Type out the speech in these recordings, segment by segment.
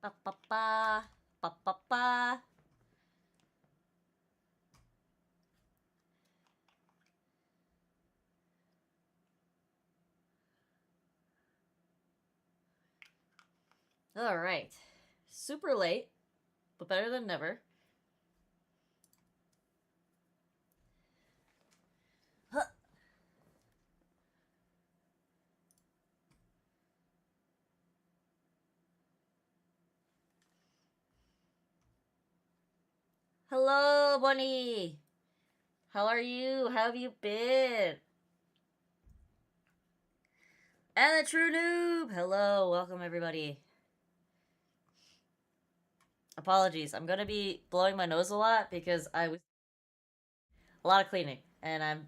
Ba ba ba ba ba ba. All right, super late, but better than never. Huh. Hello, Bunny. How are you? How have you been? And the true noob. Hello, welcome everybody. Apologies, I'm gonna be blowing my nose a lot because I was a lot of cleaning and I'm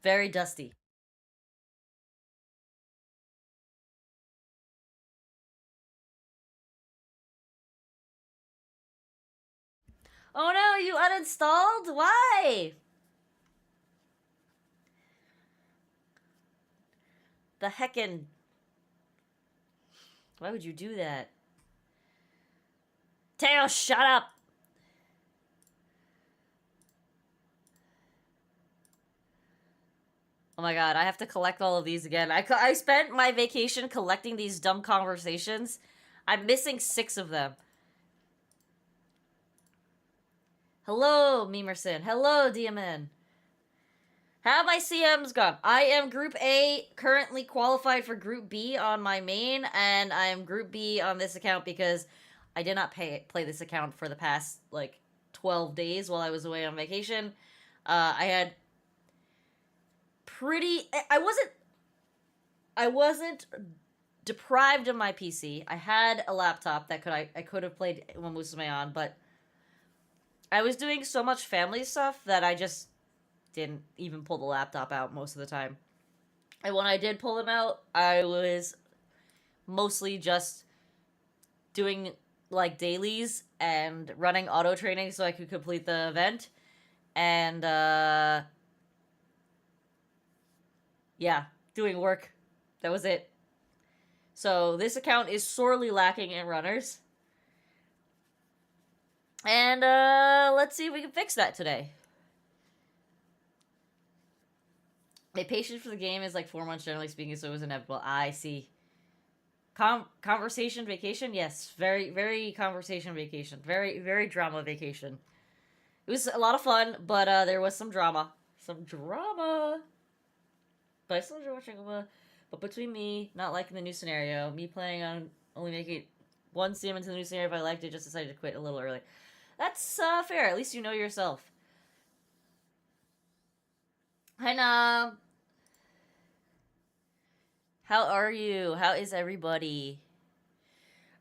very dusty. Oh no, you uninstalled? Why? The heckin'. Why would you do that? Tail, shut up! Oh my god, I have to collect all of these again. I spent my vacation collecting these dumb conversations. I'm missing 6 of them. Hello, Memerson. Hello, Diamond. How my CMs gone? I am Group A, currently qualified for Group B on my main, and I am Group B on this account because I did not play this account for the past, like, 12 days while I was away on vacation. I had pretty... I wasn't deprived of my PC. I had a laptop that I could have played Umamusume on, but I was doing so much family stuff that I just didn't even pull the laptop out most of the time. And when I did pull them out, I was mostly just doing like dailies and running auto training so I could complete the event. And yeah, doing work. That was it. So this account is sorely lacking in runners. And let's see if we can fix that today. My patience for the game is like 4 months, generally speaking, so it was inevitable. I see. Conversation vacation? Yes. Very, very conversation vacation. Very, very drama vacation. It was a lot of fun, but there was some drama. Some drama. But I still enjoy watching Uma. But between me not liking the new scenario, me planning on only making one sim into the new scenario if I liked it, just decided to quit a little early. That's fair. At least you know yourself. Hi, Nam. How are you? How is everybody?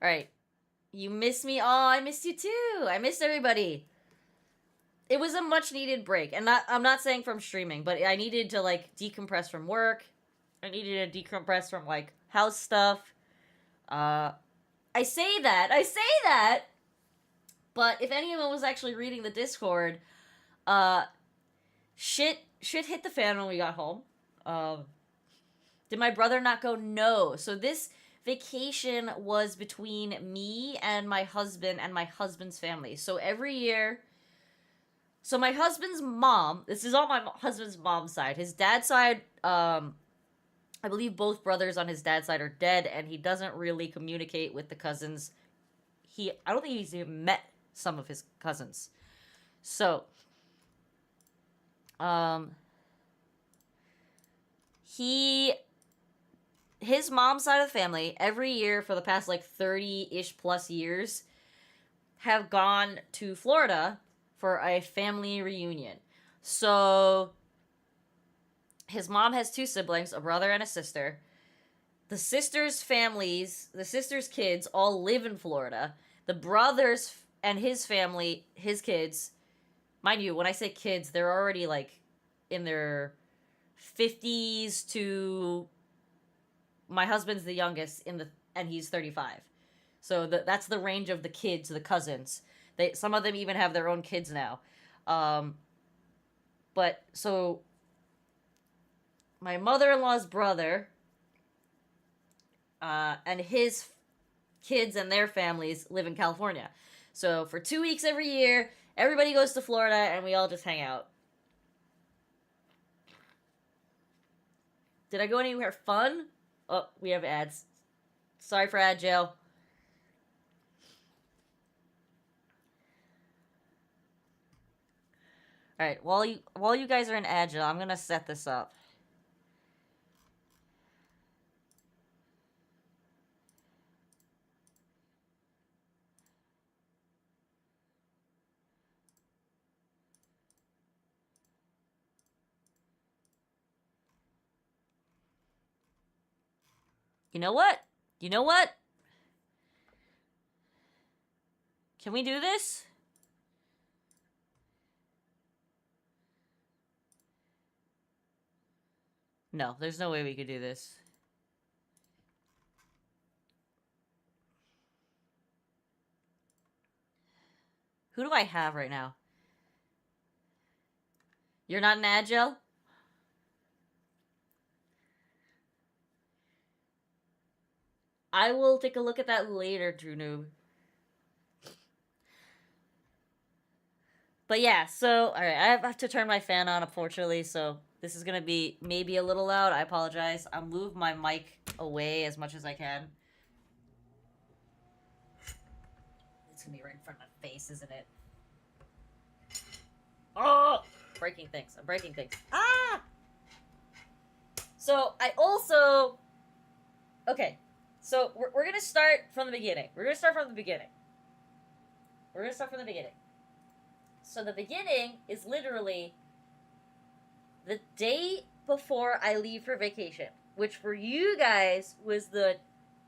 All right. You miss me? Oh, I missed you too. I missed everybody. It was a much needed break, and I'm not saying from streaming, but I needed to like decompress from work. I needed to decompress from like house stuff. Uh, I say that, but if anyone was actually reading the Discord, uh, shit hit the fan when we got home. Um, did my brother not go? No. So this vacation was between me and my husband's family. So every year, so my husband's mom, this is on my husband's mom's side. His dad's side, I believe both brothers on his dad's side are dead, and he doesn't really communicate with the cousins. I don't think he's even met some of his cousins. So, um, he his mom's side of the family every year for the past like 30-ish plus years have gone to Florida for a family reunion. So his mom has 2 siblings, a brother and a sister. The sister's kids all live in Florida. The brothers and his family, his kids, mind you, when I say kids, they're already like in their 50s to my husband's the youngest and he's 35. So that's the range of the kids, the cousins. Some of them even have their own kids now. But so my mother-in-law's brother and his kids and their families live in California. So for 2 weeks every year, everybody goes to Florida and we all just hang out. Did I go anywhere fun? Oh, we have ads. Sorry for ad jail. All right, while you guys are in ad jail, I'm gonna set this up. You know what? You know what? Can we do this? No, there's no way we could do this. Who do I have right now? You're not an agile? I will take a look at that later, Drew Noob. But yeah, so, alright, I have to turn my fan on, unfortunately, so this is gonna be maybe a little loud. I apologize. I'll move my mic away as much as I can. It's gonna be right in front of my face, isn't it? Oh! Breaking things. I'm breaking things. Ah! So, I also... Okay. So, we're gonna start from the beginning. We're gonna start from the beginning. So, the beginning is literally the day before I leave for vacation, which for you guys was the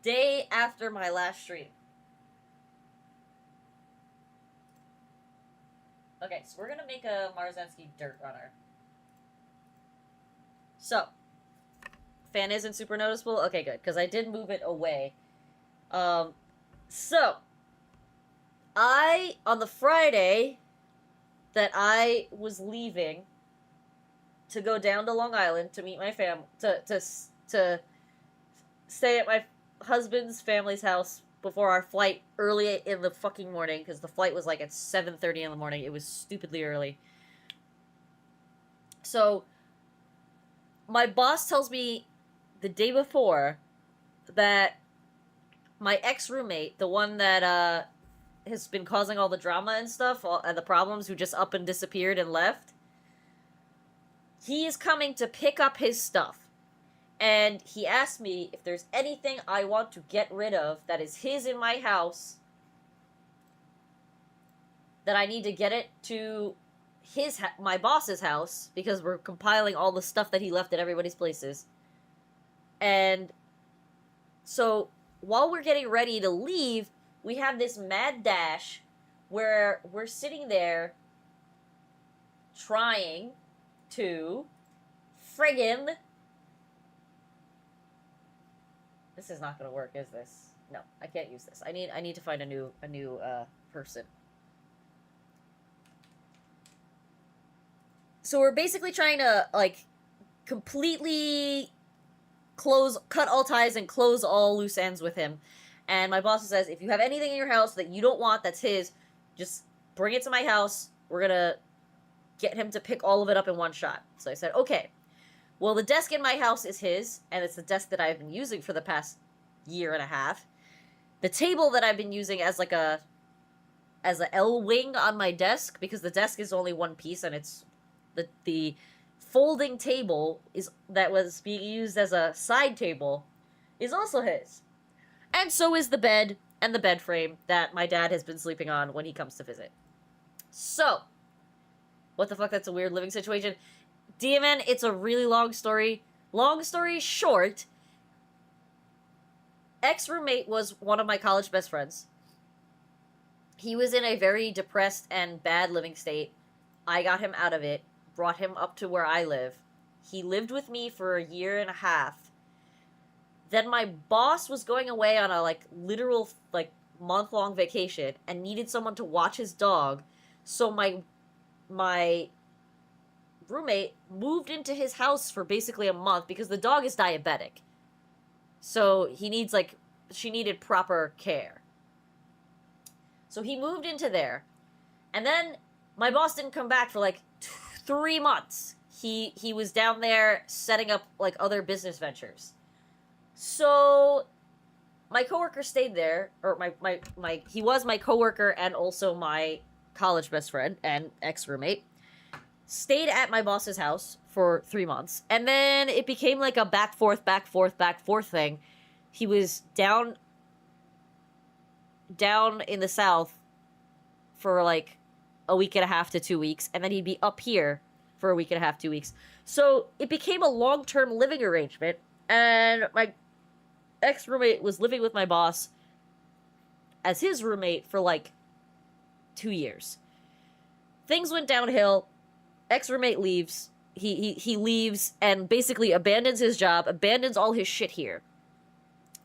day after my last stream. Okay, so we're gonna make a Marzensky Dirt Runner. So, fan isn't super noticeable? Okay, good, because I did move it away. So, on the Friday that I was leaving to go down to Long Island to meet my family, to stay at my husband's family's house before our flight early in the fucking morning, because the flight was like at 7:30 in the morning. It was stupidly early. So, my boss tells me the day before that my ex-roommate, the one that has been causing all the drama and stuff, and the problems, who just up and disappeared and left, he is coming to pick up his stuff. And he asked me if there's anything I want to get rid of that is his in my house, that I need to get it to my boss's house, because we're compiling all the stuff that he left at everybody's places. And so, while we're getting ready to leave, we have this mad dash where we're sitting there trying to friggin'... This is not gonna work, is this? No, I can't use this. I need to find a new person. So we're basically trying to, like, completely cut all ties and close all loose ends with him. And my boss says, if you have anything in your house that you don't want that's his, just bring it to my house. We're gonna get him to pick all of it up in one shot. So I said, okay. Well, the desk in my house is his, and it's the desk that I've been using for the past year and a half. The table that I've been using as like a L wing on my desk, because the desk is only one piece, and it's the folding table that was being used as a side table is also his. And so is the bed and the bed frame that my dad has been sleeping on when he comes to visit. So, what the fuck, that's a weird living situation. DMN, it's a really long story. Long story short, ex-roommate was one of my college best friends. He was in a very depressed and bad living state. I got him out of it, brought him up to where I live. He lived with me for a year and a half. Then my boss was going away on a, literal, month-long vacation and needed someone to watch his dog. So my roommate moved into his house for basically a month because the dog is diabetic. So he needs, she needed proper care. So he moved into there. And then my boss didn't come back for like 3 months. He was down there setting up like other business ventures. So my coworker stayed there, or he was my coworker and also my college best friend and ex-roommate. Stayed at my boss's house for 3 months, and then it became like a back forth thing. He was down in the south for like a week and a half to 2 weeks, and then he'd be up here for a week and a half, 2 weeks. So it became a long-term living arrangement, and my ex-roommate was living with my boss as his roommate for like 2 years. Things went downhill. Ex-roommate leaves. He leaves and basically abandons his job, abandons all his shit here.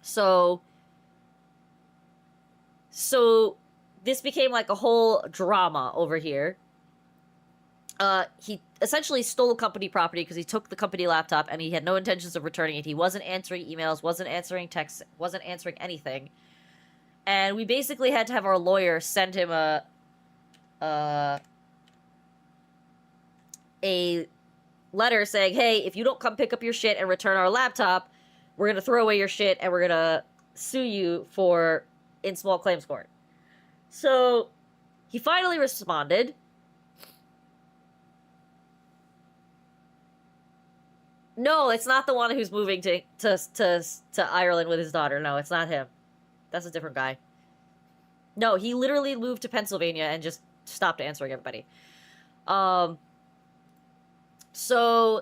So this became like a whole drama over here. He essentially stole company property because he took the company laptop and he had no intentions of returning it. He wasn't answering emails, wasn't answering texts, wasn't answering anything. And we basically had to have our lawyer send him a letter saying, hey, if you don't come pick up your shit and return our laptop, we're gonna throw away your shit and we're gonna sue you in small claims court. So he finally responded. No, it's not the one who's moving to Ireland with his daughter. No, it's not him. That's a different guy. No, he literally moved to Pennsylvania and just stopped answering everybody. So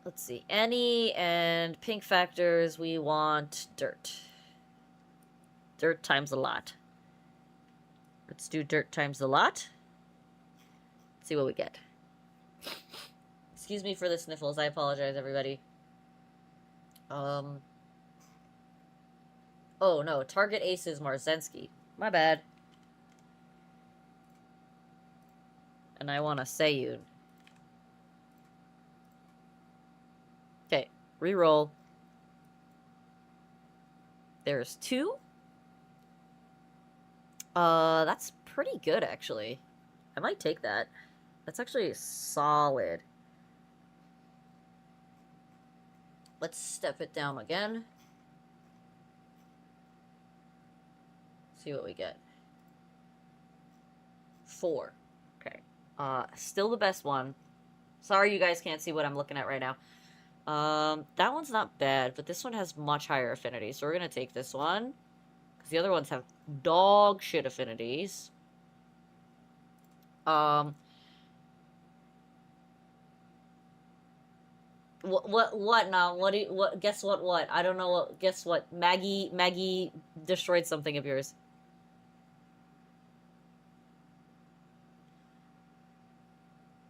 let's see. Any and pink factors, we want dirt. Dirt times a lot. Let's do dirt times a lot. Let's see what we get. Excuse me for the sniffles. I apologize, everybody. Oh, no. Target ace is Marzensky. My bad. And I want to Seiyun. Okay. Reroll. There's 2. That's pretty good, actually. I might take that. That's actually solid. Let's step it down again. See what we get. 4. Okay. Still the best one. Sorry you guys can't see what I'm looking at right now. That one's not bad, but this one has much higher affinity, so we're gonna take this one. Because the other ones have dog shit affinities. What now? Guess what? I don't know guess what? Maggie destroyed something of yours.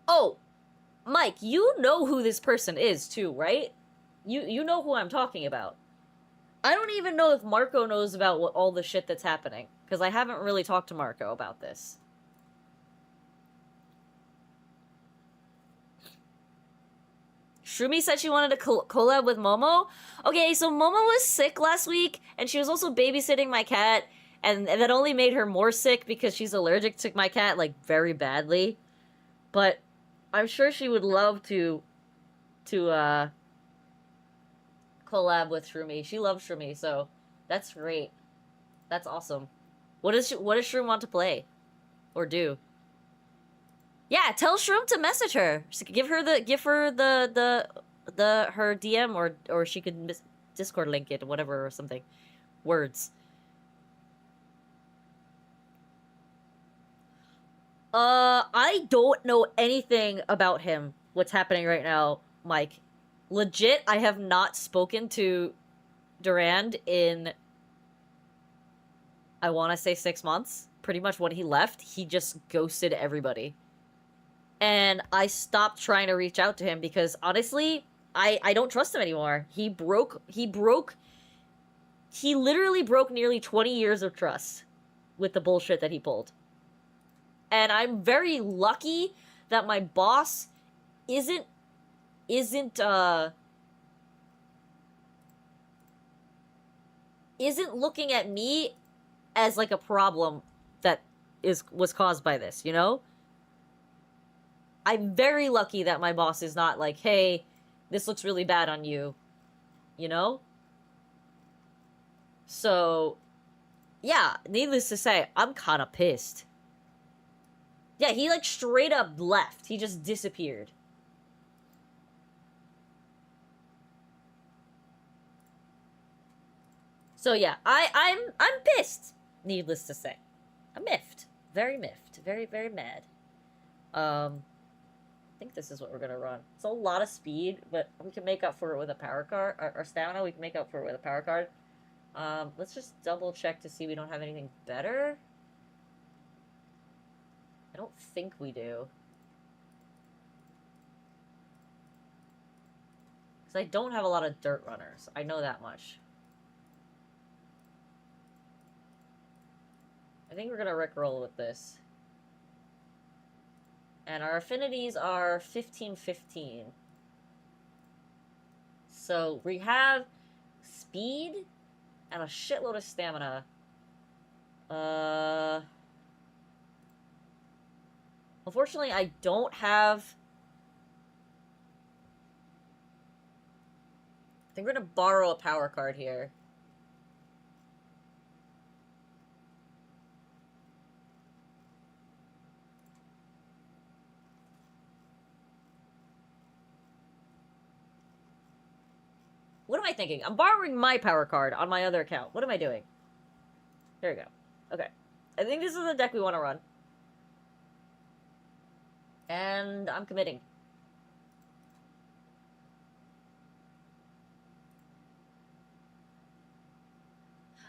Oh, Mike, you know who this person is too, right? You know who I'm talking about. I don't even know if Marco knows about all the shit that's happening, because I haven't really talked to Marco about this. Shroomy said she wanted to collab with Momo. Okay, so Momo was sick last week, and she was also babysitting my cat, and that only made her more sick because she's allergic to my cat, like, very badly. But I'm sure she would love to collab with Shroomy. She loves Shroomy, so that's great. That's awesome. What does Shroom want to play? Or do? Yeah, tell Shroom to message her. Give her her DM, or she could Discord link it, or whatever, or something. Words. I don't know anything about him. What's happening right now, Mike? Legit, I have not spoken to Durand in, I want to say 6 months. Pretty much when he left, he just ghosted everybody. And I stopped trying to reach out to him because, honestly, I don't trust him anymore. He literally broke nearly 20 years of trust with the bullshit that he pulled. And I'm very lucky that my boss isn't isn't looking at me as like a problem that was caused by this, you know? I'm very lucky that my boss is not like, hey, this looks really bad on you, you know? So, yeah, needless to say, I'm kind of pissed. Yeah, he like straight up left. He just disappeared. So yeah, I'm pissed. Needless to say, I'm miffed, very miffed, very very mad. I think this is what we're gonna run. It's a lot of speed, but we can make up for it with a power card. Our stamina, we can make up for it with a power card. Let's just double check to see we don't have anything better. I don't think we do. Because I don't have a lot of dirt runners. I know that much. I think we're gonna rickroll with this. And our affinities are 15-15. So we have speed and a shitload of stamina. Unfortunately, I don't have... I think we're gonna borrow a power card here. What am I thinking? I'm borrowing my power card on my other account. What am I doing? There we go. Okay. I think this is the deck we want to run. And I'm committing.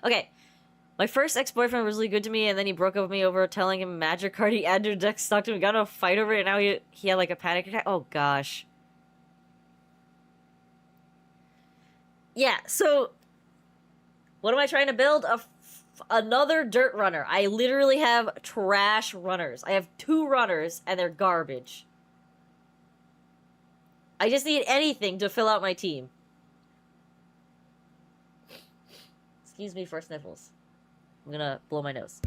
Okay. My first ex-boyfriend was really good to me, and then he broke up with me over telling him magic card he added to deck stuck to him. We got in a fight over it, and now he had like a panic attack. Oh gosh. Yeah, so what am I trying to build? Another dirt runner. I literally have trash runners. I have 2 runners, and they're garbage. I just need anything to fill out my team. Excuse me for sniffles. I'm gonna blow my nose.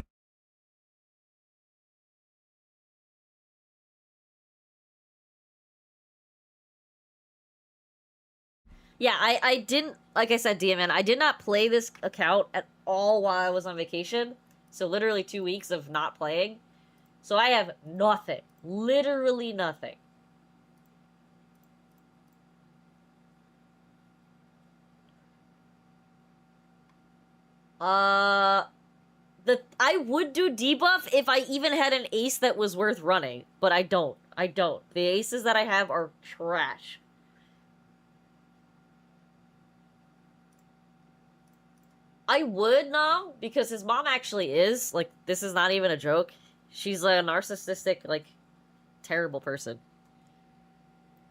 Yeah, I didn't, like I said, DMN, I did not play this account at all while I was on vacation. So literally 2 weeks of not playing. So I have nothing. Literally nothing. I would do debuff if I even had an ace that was worth running. But I don't. I don't. The aces that I have are trash. I would now, because his mom actually is. Like, this is not even a joke. She's a narcissistic, like, terrible person.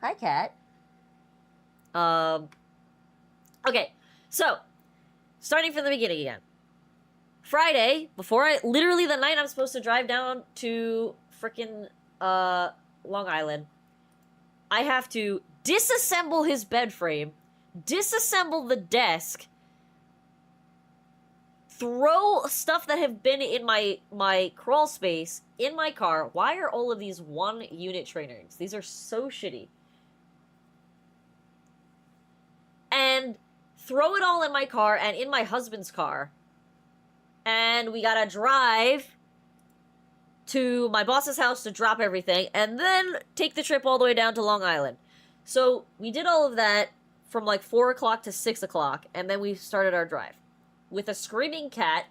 Hi, cat. Okay, so, starting from the beginning again. Friday, literally the night I'm supposed to drive down to frickin', Long Island, I have to disassemble his bed frame, disassemble the desk, throw stuff that have been in my crawl space in my car. Why are all of these 1-unit trainers? These are so shitty. And throw it all in my car and in my husband's car. And we gotta drive to my boss's house to drop everything, and then take the trip all the way down to Long Island. So we did all of that from like 4 o'clock to 6 o'clock, and then we started our drive. With a screaming cat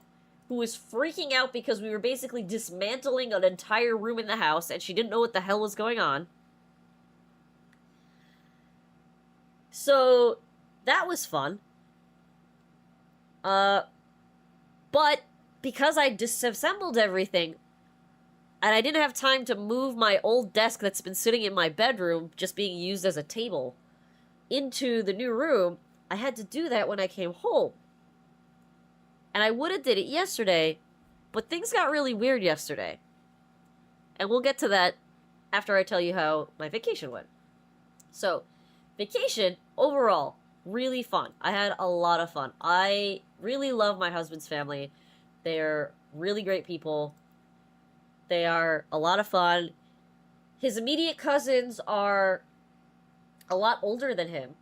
who was freaking out because we were basically dismantling an entire room in the house and she didn't know what the hell was going on. So that was fun. But because I disassembled everything and I didn't have time to move my old desk that's been sitting in my bedroom just being used as a table into the new room, I had to do that when I came home. And I would have did it yesterday, but things got really weird yesterday. And we'll get to that after I tell you how my vacation went. So, vacation, overall, really fun. I had a lot of fun. I really love my husband's family. They're really great people. They are a lot of fun. His immediate cousins are a lot older than him.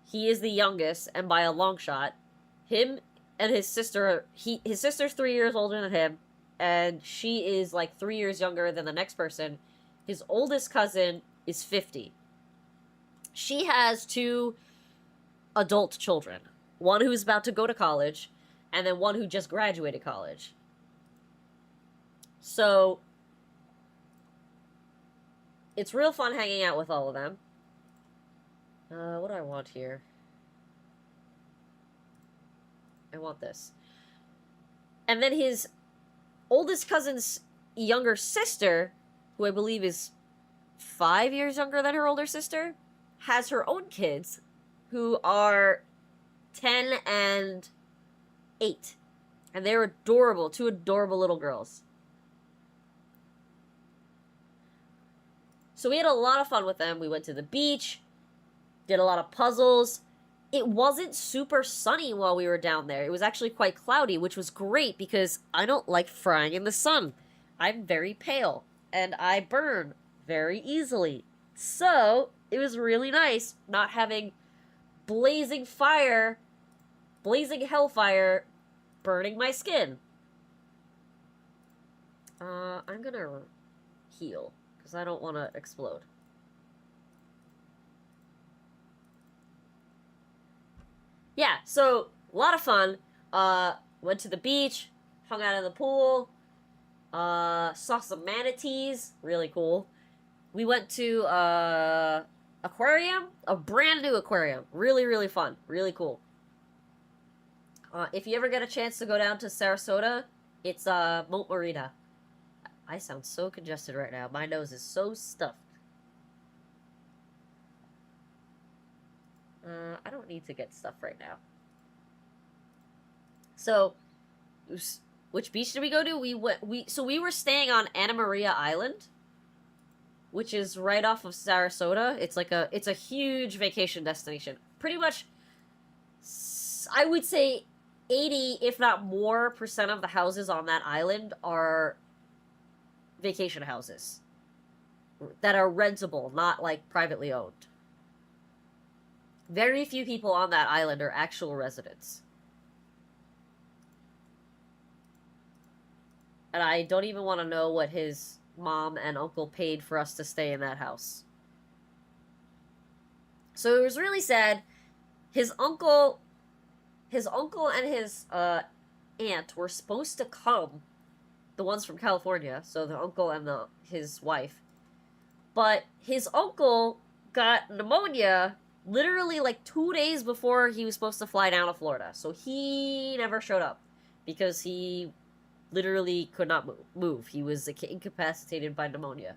He is the youngest, and by a long shot. Him and his sister, his sister's 3 years older than him, and she is like 3 years younger than the next person. His oldest cousin is 50. She has 2 adult children. One who's about to go to college, and then one who just graduated college. So, it's real fun hanging out with all of them. What do I want here? I want this. And then his oldest cousin's younger sister, who I believe is 5 years younger than her older sister, has her own kids, who are 10 and 8. And they're adorable. 2 adorable little girls. So we had a lot of fun with them. We went to the beach, did a lot of puzzles. It wasn't super sunny while we were down there. It was actually quite cloudy, which was great because I don't like frying in the sun. I'm very pale, and I burn very easily. So, it was really nice not having blazing fire, blazing hellfire, burning my skin. I'm gonna heal, because I don't want to explode. Yeah, so, a lot of fun. Went to the beach, hung out in the pool, saw some manatees, really cool. We went to, aquarium, a brand new aquarium. Really, really fun, really cool. If you ever get a chance to go down to Sarasota, it's, Mount Marina. I sound so congested right now. My nose is so stuffed. I don't need to get stuff right now. So, which beach did we go to? We were staying on Anna Maria Island, which is right off of Sarasota. It's a huge vacation destination. Pretty much, I would say 80, if not more, percent of the houses on that island are vacation houses that are rentable, not like privately owned. Very few people on that island are actual residents. And I don't even want to know what his mom and uncle paid for us to stay in that house. So it was really sad. His uncle and his aunt were supposed to come, the ones from California, so the uncle and his wife. But his uncle got pneumonia literally like 2 days before he was supposed to fly down to Florida. So he never showed up because he literally could not move. He was incapacitated by pneumonia.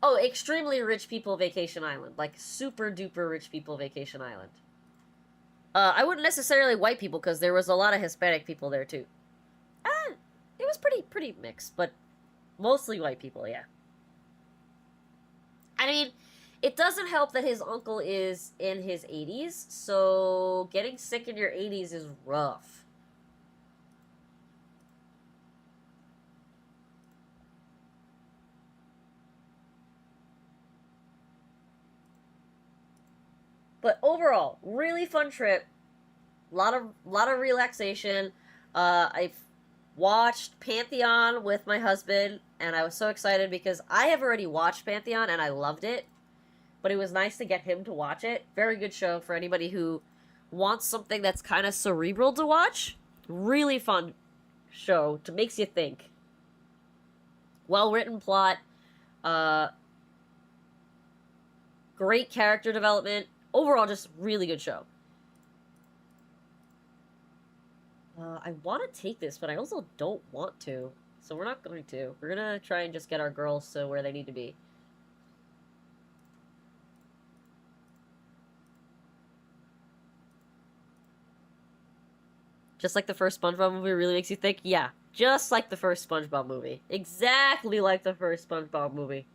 Oh, extremely rich people vacation island. Like, super duper rich people vacation island. I wouldn't necessarily white people, because there was a lot of Hispanic people there, too. It was pretty mixed, but mostly white people, yeah. I mean, it doesn't help that his uncle is in his 80s, so getting sick in your 80s is rough. But overall, really fun trip. Lot of relaxation. I've watched Pantheon with my husband, and I was so excited because I have already watched Pantheon and I loved it. But it was nice to get him to watch it. Very good show for anybody who wants something that's kind of cerebral to watch. Really fun show to makes you think. Well written plot. Great character development. Overall, just really good show. I want to take this, but I also don't want to. So we're not going to. We're going to try and just get our girls to where they need to be. Just like the first SpongeBob movie really makes you think? Yeah, just like the first SpongeBob movie. Exactly like the first SpongeBob movie.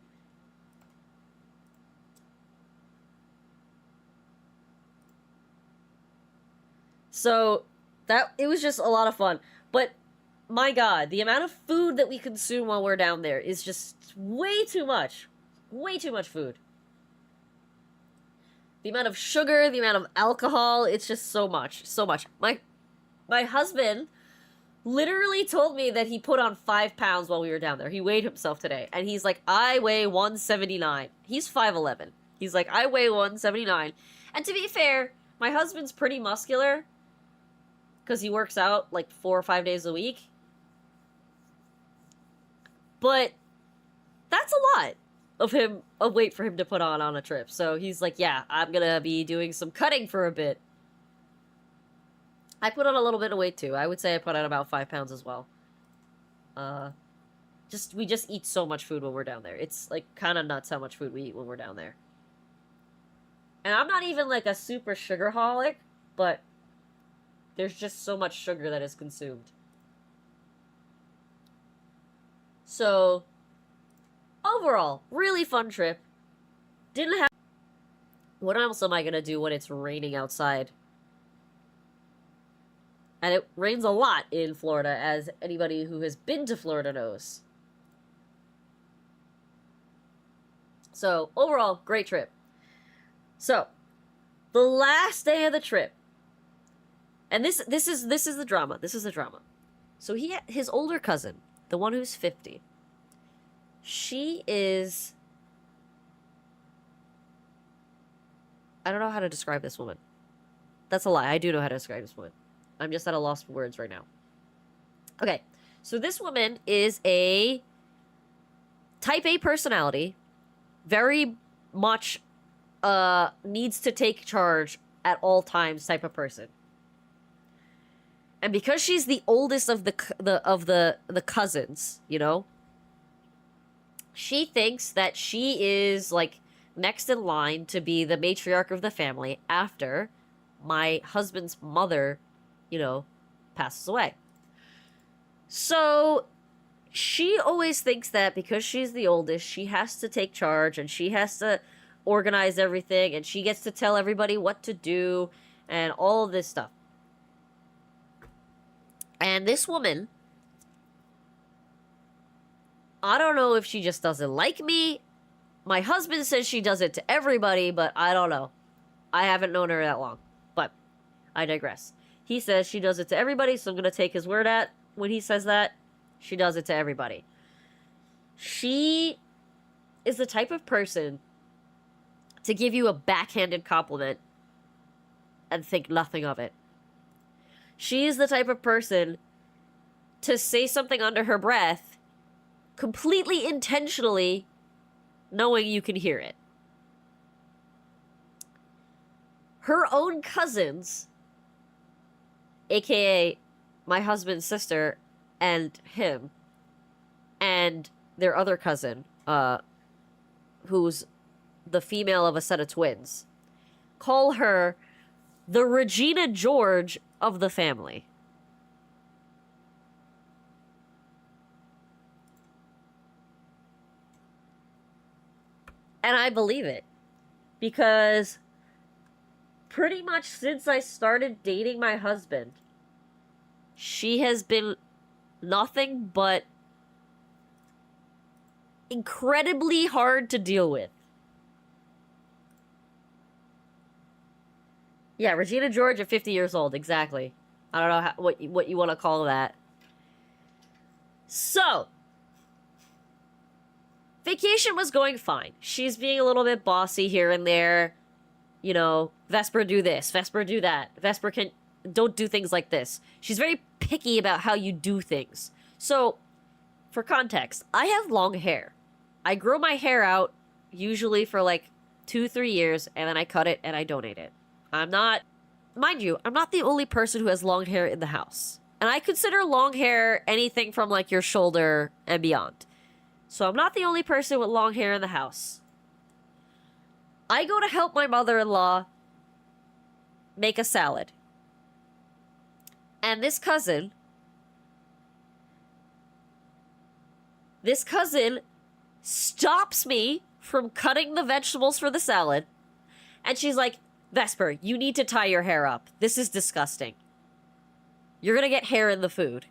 So, it was just a lot of fun. But, my god, the amount of food that we consume while we're down there is just way too much. Way too much food. The amount of sugar, the amount of alcohol, it's just so much. So much. My husband literally told me that he put on 5 pounds while we were down there. He weighed himself today. And he's like, I weigh 179. He's 5'11". He's like, I weigh 179. And to be fair, my husband's pretty muscular. Because he works out like 4 or 5 days a week. But that's a lot of weight for him to put on a trip. So he's like, yeah, I'm gonna be doing some cutting for a bit. I put on a little bit of weight too. I would say I put on about 5 pounds as well. We just eat so much food when we're down there. It's like kind of nuts how much food we eat when we're down there. And I'm not even like a super sugarholic, but there's just so much sugar that is consumed. So, overall, really fun trip. Didn't have... What else am I gonna do when it's raining outside? And it rains a lot in Florida, as anybody who has been to Florida knows. So, overall, great trip. So, the last day of the trip. And this is the drama. This is the drama. So his older cousin, the one who's 50. She is... I don't know how to describe this woman. That's a lie. I do know how to describe this woman. I'm just at a loss for words right now. Okay, so this woman is a type A personality, very much needs to take charge at all times type of person. And because she's the oldest of the cousins, you know, she thinks that she is like next in line to be the matriarch of the family after my husband's mother, you know, passes away. So she always thinks that because she's the oldest, she has to take charge and she has to organize everything and she gets to tell everybody what to do and all of this stuff. And this woman, I don't know if she just doesn't like me. My husband says she does it to everybody, but I don't know. I haven't known her that long, but I digress. He says she does it to everybody, so I'm going to take his word at when he says that. She does it to everybody. She is the type of person to give you a backhanded compliment and think nothing of it. She is the type of person to say something under her breath, completely intentionally, knowing you can hear it. Her own cousins, aka my husband's sister and him, and their other cousin, who's the female of a set of twins, call her the Regina George of the family. And I believe it. Because pretty much since I started dating my husband, she has been nothing but incredibly hard to deal with. Yeah, Regina George at 50 years old, exactly. I don't know what you want to call that. So, vacation was going fine. She's being a little bit bossy here and there. You know, Vesper do this, Vesper do that. Vesper don't do things like this. She's very picky about how you do things. So, for context, I have long hair. I grow my hair out usually for like 2-3 years, and then I cut it and I donate it. I'm not the only person who has long hair in the house. And I consider long hair anything from like your shoulder and beyond. So I'm not the only person with long hair in the house. I go to help my mother-in-law make a salad. And this cousin stops me from cutting the vegetables for the salad. And she's like, Vesper, you need to tie your hair up. This is disgusting. You're gonna get hair in the food.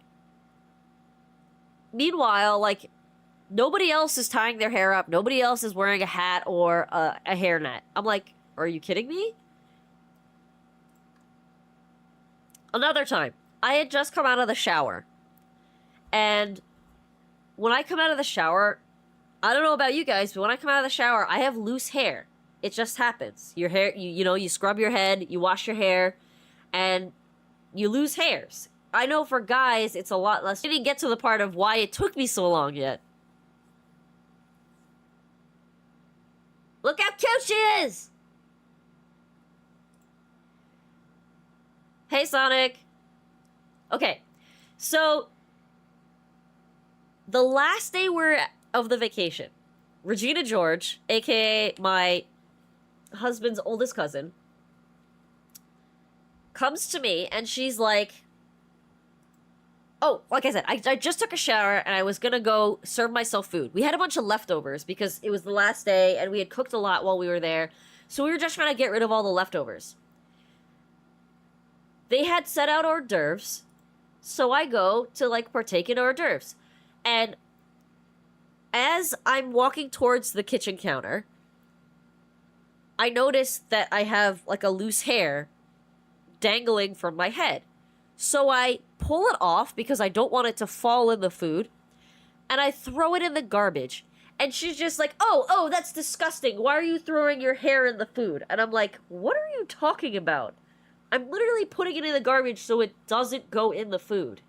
Meanwhile, like, nobody else is tying their hair up. Nobody else is wearing a hat or a hairnet. I'm like, are you kidding me? Another time, I had just come out of the shower. And when I come out of the shower, I don't know about you guys, but when I come out of the shower, I have loose hair. It just happens. Your hair, you scrub your head, you wash your hair, and you lose hairs. I know for guys, it's a lot less. I didn't get to the part of why it took me so long yet. Look how cute she is! Hey, Sonic. Okay, so the last day of the vacation, Regina George, aka my husband's oldest cousin, comes to me and she's like, oh, like I said, I just took a shower and I was gonna go serve myself food. We had a bunch of leftovers because it was the last day and we had cooked a lot while we were there. So we were just trying to get rid of all the leftovers. They had set out hors d'oeuvres, so I go to, like, partake in hors d'oeuvres. And as I'm walking towards the kitchen counter, I notice that I have, like, a loose hair dangling from my head. So I pull it off because I don't want it to fall in the food, and I throw it in the garbage. And she's just like, oh, that's disgusting. Why are you throwing your hair in the food? And I'm like, what are you talking about? I'm literally putting it in the garbage so it doesn't go in the food.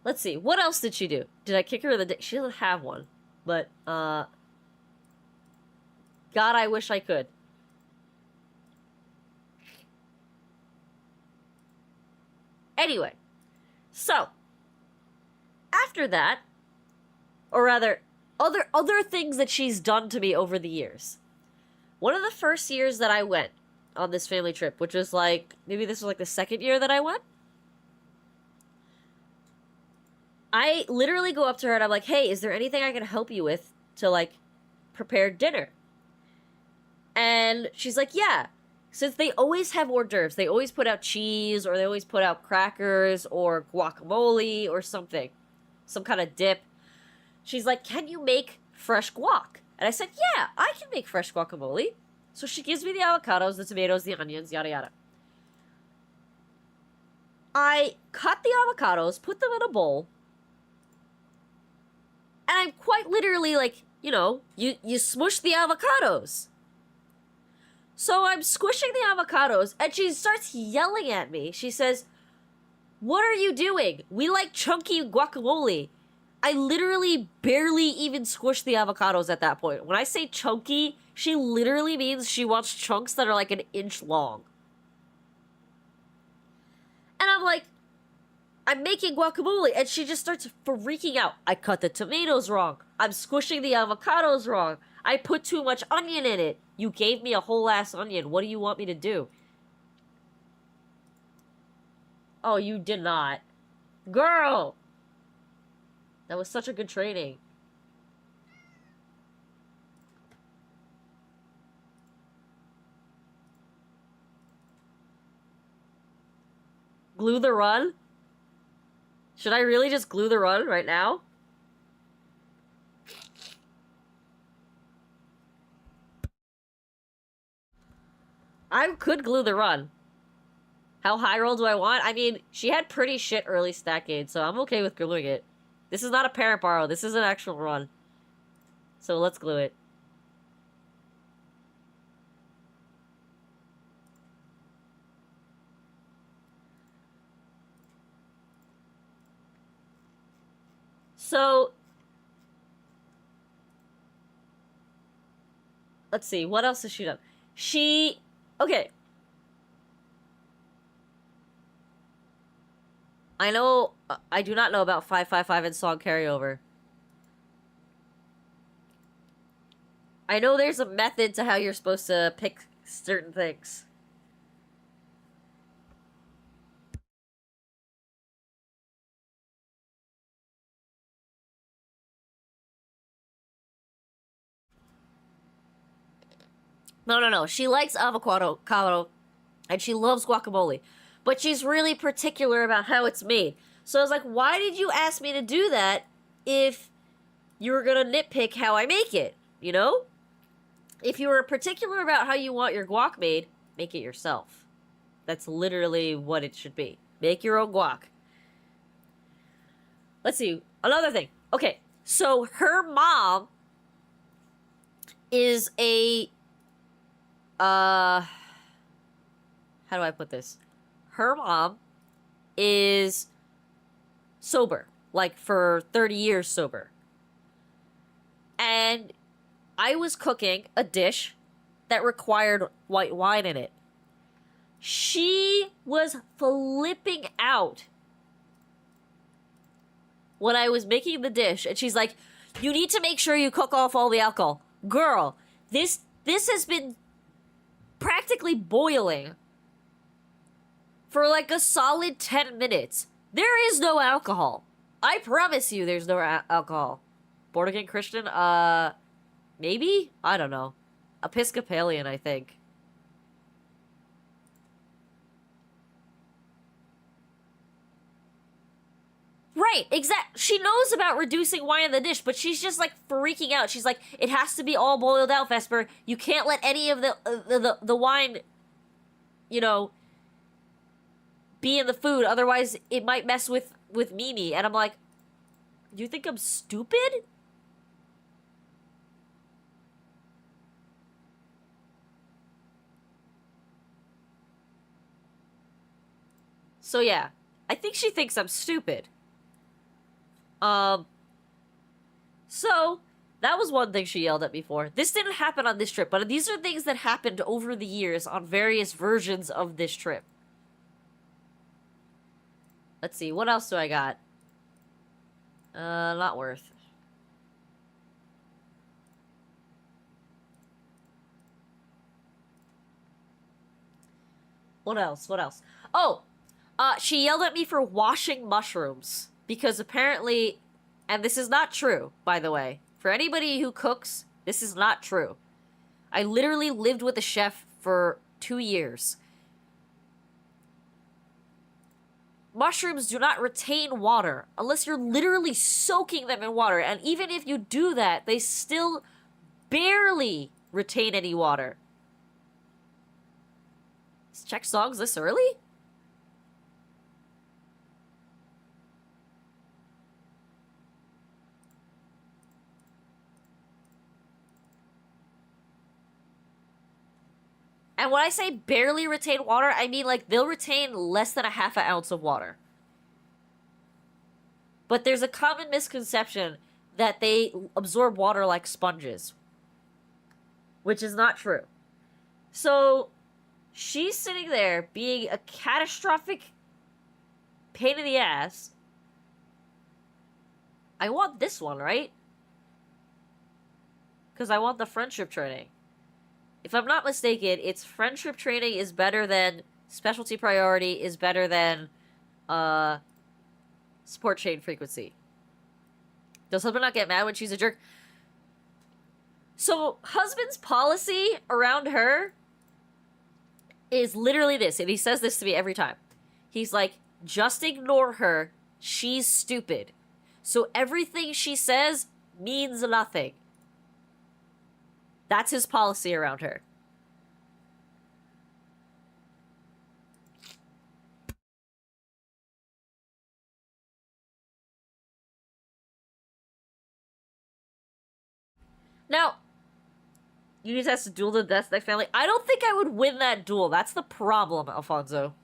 Let's see. What else did she do? Did I kick her in the dick? She doesn't have one. But, God, I wish I could. Anyway. So. After that, or rather, other things that she's done to me over the years. One of the first years that I went on this family trip, which was like, maybe this was like the second year that I went, I literally go up to her and I'm like, hey, is there anything I can help you with to, like, prepare dinner? And she's like, yeah. Since they always have hors d'oeuvres, they always put out cheese, or they always put out crackers, or guacamole, or something. Some kind of dip. She's like, can you make fresh guac? And I said, yeah, I can make fresh guacamole. So she gives me the avocados, the tomatoes, the onions, yada yada. I cut the avocados, put them in a bowl, and I'm quite literally like, you smush the avocados. So I'm squishing the avocados, and she starts yelling at me. She says, what are you doing? We like chunky guacamole. I literally barely even squished the avocados at that point. When I say chunky, she literally means she wants chunks that are like an inch long. And I'm like, I'm making guacamole, and she just starts freaking out. I cut the tomatoes wrong. I'm squishing the avocados wrong. I put too much onion in it. You gave me a whole ass onion. What do you want me to do? Oh, you did not. Girl! That was such a good training. Glue the run? Should I really just glue the run right now? I could glue the run. How high roll do I want? I mean, she had pretty shit early stack gain, so I'm okay with gluing it. This is not a parent borrow. This is an actual run. So let's glue it. So, let's see. What else has she done? Okay. I know, I do not know about 555 and song carryover. I know there's a method to how you're supposed to pick certain things. No. She likes avocado, and she loves guacamole. But she's really particular about how it's made. So I was like, why did you ask me to do that if you were gonna nitpick how I make it? You know? If you were particular about how you want your guac made, make it yourself. That's literally what it should be. Make your own guac. Let's see. Another thing. Okay, so her mom is a how do I put this? Her mom is sober, like for 30 years sober. And I was cooking a dish that required white wine in it. She was flipping out when I was making the dish, and she's like, "You need to make sure you cook off all the alcohol." Girl, this has been practically boiling for like a solid 10 minutes. There is no alcohol. I promise you there's no alcohol. Born again Christian? Maybe? I don't know. Episcopalian, I think. Right, exact. She knows about reducing wine in the dish, but she's just like freaking out. She's like, "It has to be all boiled out, Vesper. You can't let any of the wine, you know, be in the food. Otherwise, it might mess with Mimi." And I'm like, "You think I'm stupid?" So yeah, I think she thinks I'm stupid. So that was one thing she yelled at me for. This didn't happen on this trip, but these are things that happened over the years on various versions of this trip. Let's see, what else do I got? Not worth. What else? Oh! She yelled at me for washing mushrooms. Because apparently, and this is not true, by the way. For anybody who cooks, this is not true. I literally lived with a chef for 2 years. Mushrooms do not retain water unless you're literally soaking them in water. And even if you do that, they still barely retain any water. Is Check songs this early? And when I say barely retain water, I mean like they'll retain less than a half an ounce of water. But there's a common misconception that they absorb water like sponges, which is not true. So she's sitting there being a catastrophic pain in the ass. I want this one, right? Because I want the friendship training. If I'm not mistaken, it's friendship training is better than specialty priority is better than support chain frequency. Does husband not get mad when she's a jerk? So husband's policy around her is literally this, and he says this to me every time. He's like, just ignore her. She's stupid. So everything she says means nothing. That's his policy around her. Now, you need to test a duel to the death next family. I don't think I would win that duel. That's the problem, Alfonso.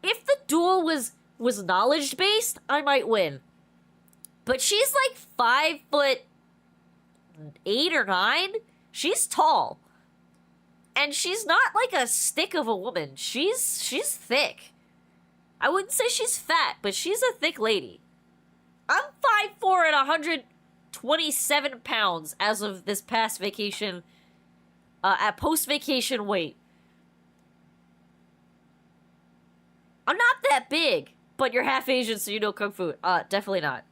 If the duel was knowledge-based, I might win. But she's like 5'8" or 9". She's tall. And she's not like a stick of a woman. She's thick. I wouldn't say she's fat, but she's a thick lady. I'm 5'4" and 27 pounds as of this past vacation, at post-vacation weight. I'm not that big, but you're half Asian, so you know Kung Fu. Definitely not.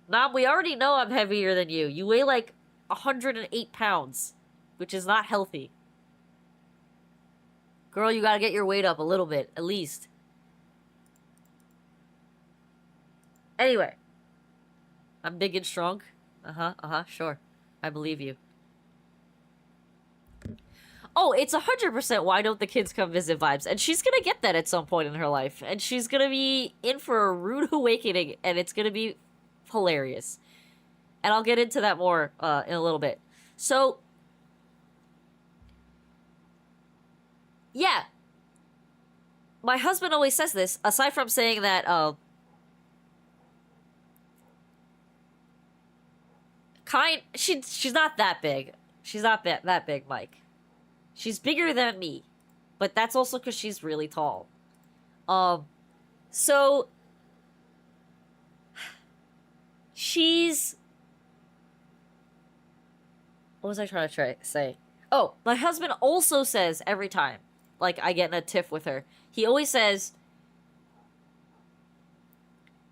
Nam, we already know I'm heavier than you. You weigh like 108 pounds, which is not healthy. Girl, you gotta get your weight up a little bit, at least. Anyway. I'm big and strong. Sure. I believe you. Oh, it's 100% why don't the kids come visit vibes. And she's gonna get that at some point in her life. And she's gonna be in for a rude awakening, and it's gonna be hilarious. And I'll get into that more in a little bit. So, yeah. My husband always says this, aside from saying that, she's not that big. She's not that big, Mike. She's bigger than me. But that's also because she's really tall. So... She's... What was I trying to say? Oh, my husband also says every time, like, I get in a tiff with her, he always says,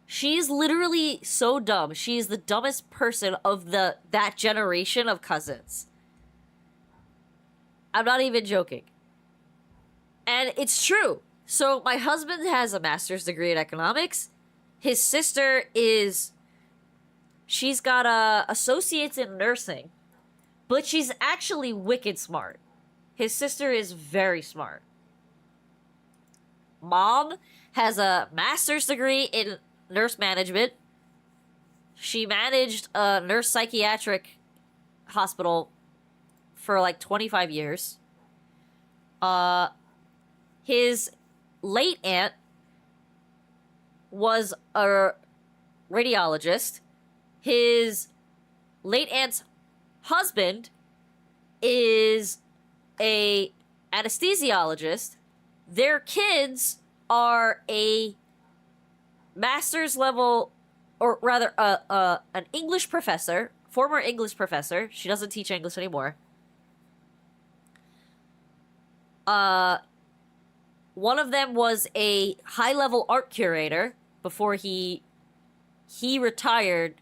she's literally so dumb. She's the dumbest person of that generation of cousins. I'm not even joking. And it's true. So my husband has a master's degree in economics. His sister she's got a associates in nursing, but she's actually wicked smart. His sister is very smart. Mom has a master's degree in nurse management. She managed a nurse psychiatric hospital for like 25 years. His late aunt was a radiologist. His late aunt's husband is a anesthesiologist. Their kids are a master's level, or rather, an English professor, former English professor. She doesn't teach English anymore. One of them was a high-level art curator before he retired,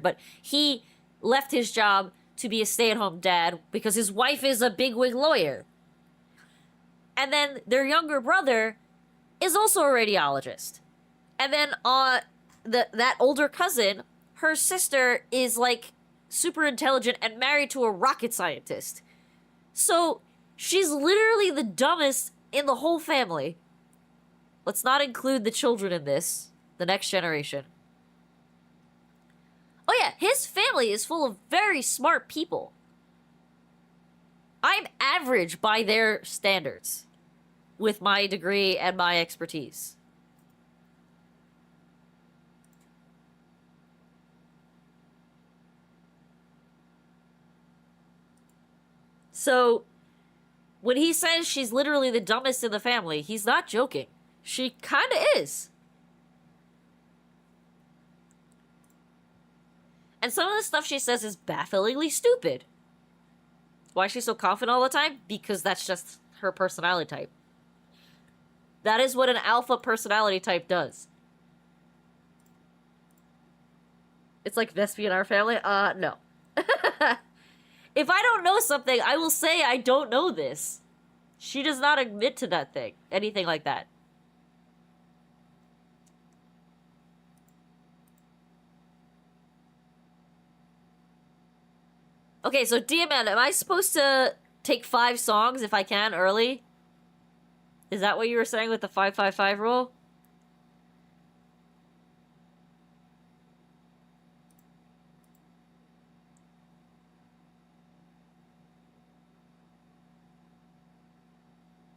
but he left his job to be a stay-at-home dad because his wife is a bigwig lawyer. And then their younger brother is also a radiologist. And then that older cousin, her sister is like super intelligent and married to a rocket scientist. So she's literally the dumbest in the whole family. Let's not include the children in this, the next generation. Oh yeah, his family is full of very smart people. I'm average by their standards with my degree and my expertise. So, when he says she's literally the dumbest in the family, he's not joking. She kinda is. And some of the stuff she says is bafflingly stupid. Why is she so confident all the time? Because that's just her personality type. That is what an alpha personality type does. It's like Vespi in our family? No. If I don't know something, I will say I don't know this. She does not admit to that thing. Anything like that. Okay, so DMN, am I supposed to take 5 songs if I can early? Is that what you were saying with the 5-5-5 rule?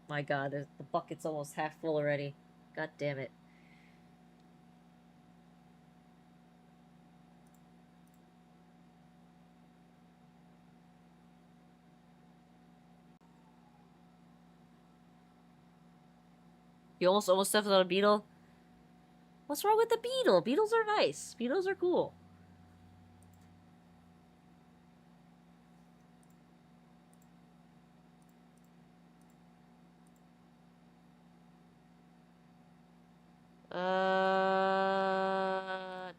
My god, the bucket's almost half full already. God damn it. You almost stepped on a beetle? What's wrong with the beetle? Beetles are nice. Beetles are cool. Yeah.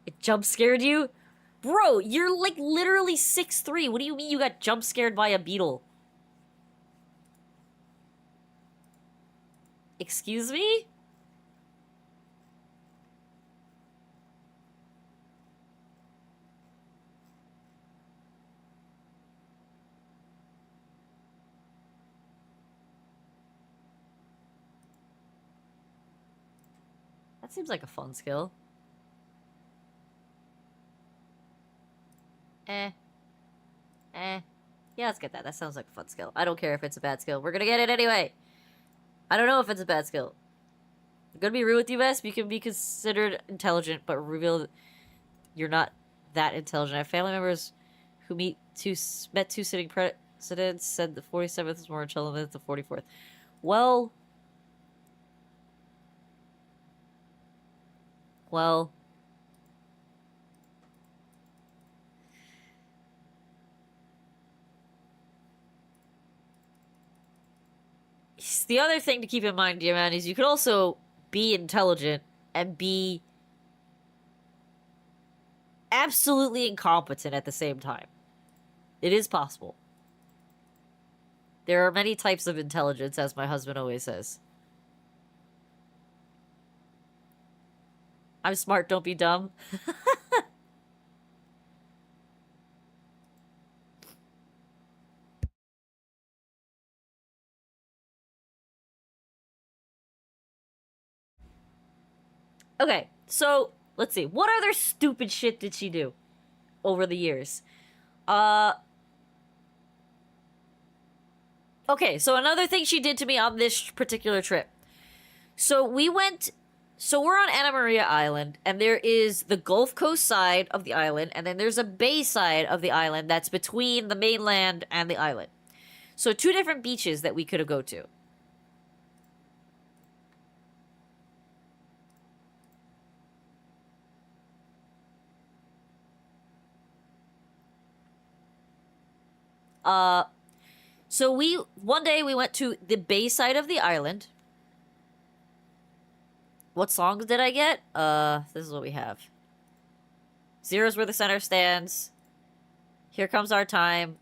It jump scared you? Bro, you're like literally 6'3". What do you mean you got jump scared by a beetle? Excuse me? That seems like a fun skill. Eh. Eh. Yeah, let's get that. That sounds like a fun skill. I don't care if it's a bad skill. We're gonna get it anyway. I don't know if it's a bad skill. I'm gonna be rude with you, Vesp. You can be considered intelligent, but reveal you're not that intelligent. I have family members who met two sitting presidents, said the 47th is more intelligent than the 44th. Well... Well... The other thing to keep in mind, dear man, is you could also be intelligent and be absolutely incompetent at the same time. It is possible. There are many types of intelligence, as my husband always says. I'm smart, don't be dumb. Okay, so let's see. What other stupid shit did she do over the years? Okay, so another thing she did to me on this particular trip. So we're on Anna Maria Island, and there is the Gulf Coast side of the island, and then there's a bay side of the island that's between the mainland and the island. So two different beaches that we could have go to. So one day we went to the bay side of the island. What songs did I get? This is what we have. Zero's Where the Center Stands. Here Comes Our Time.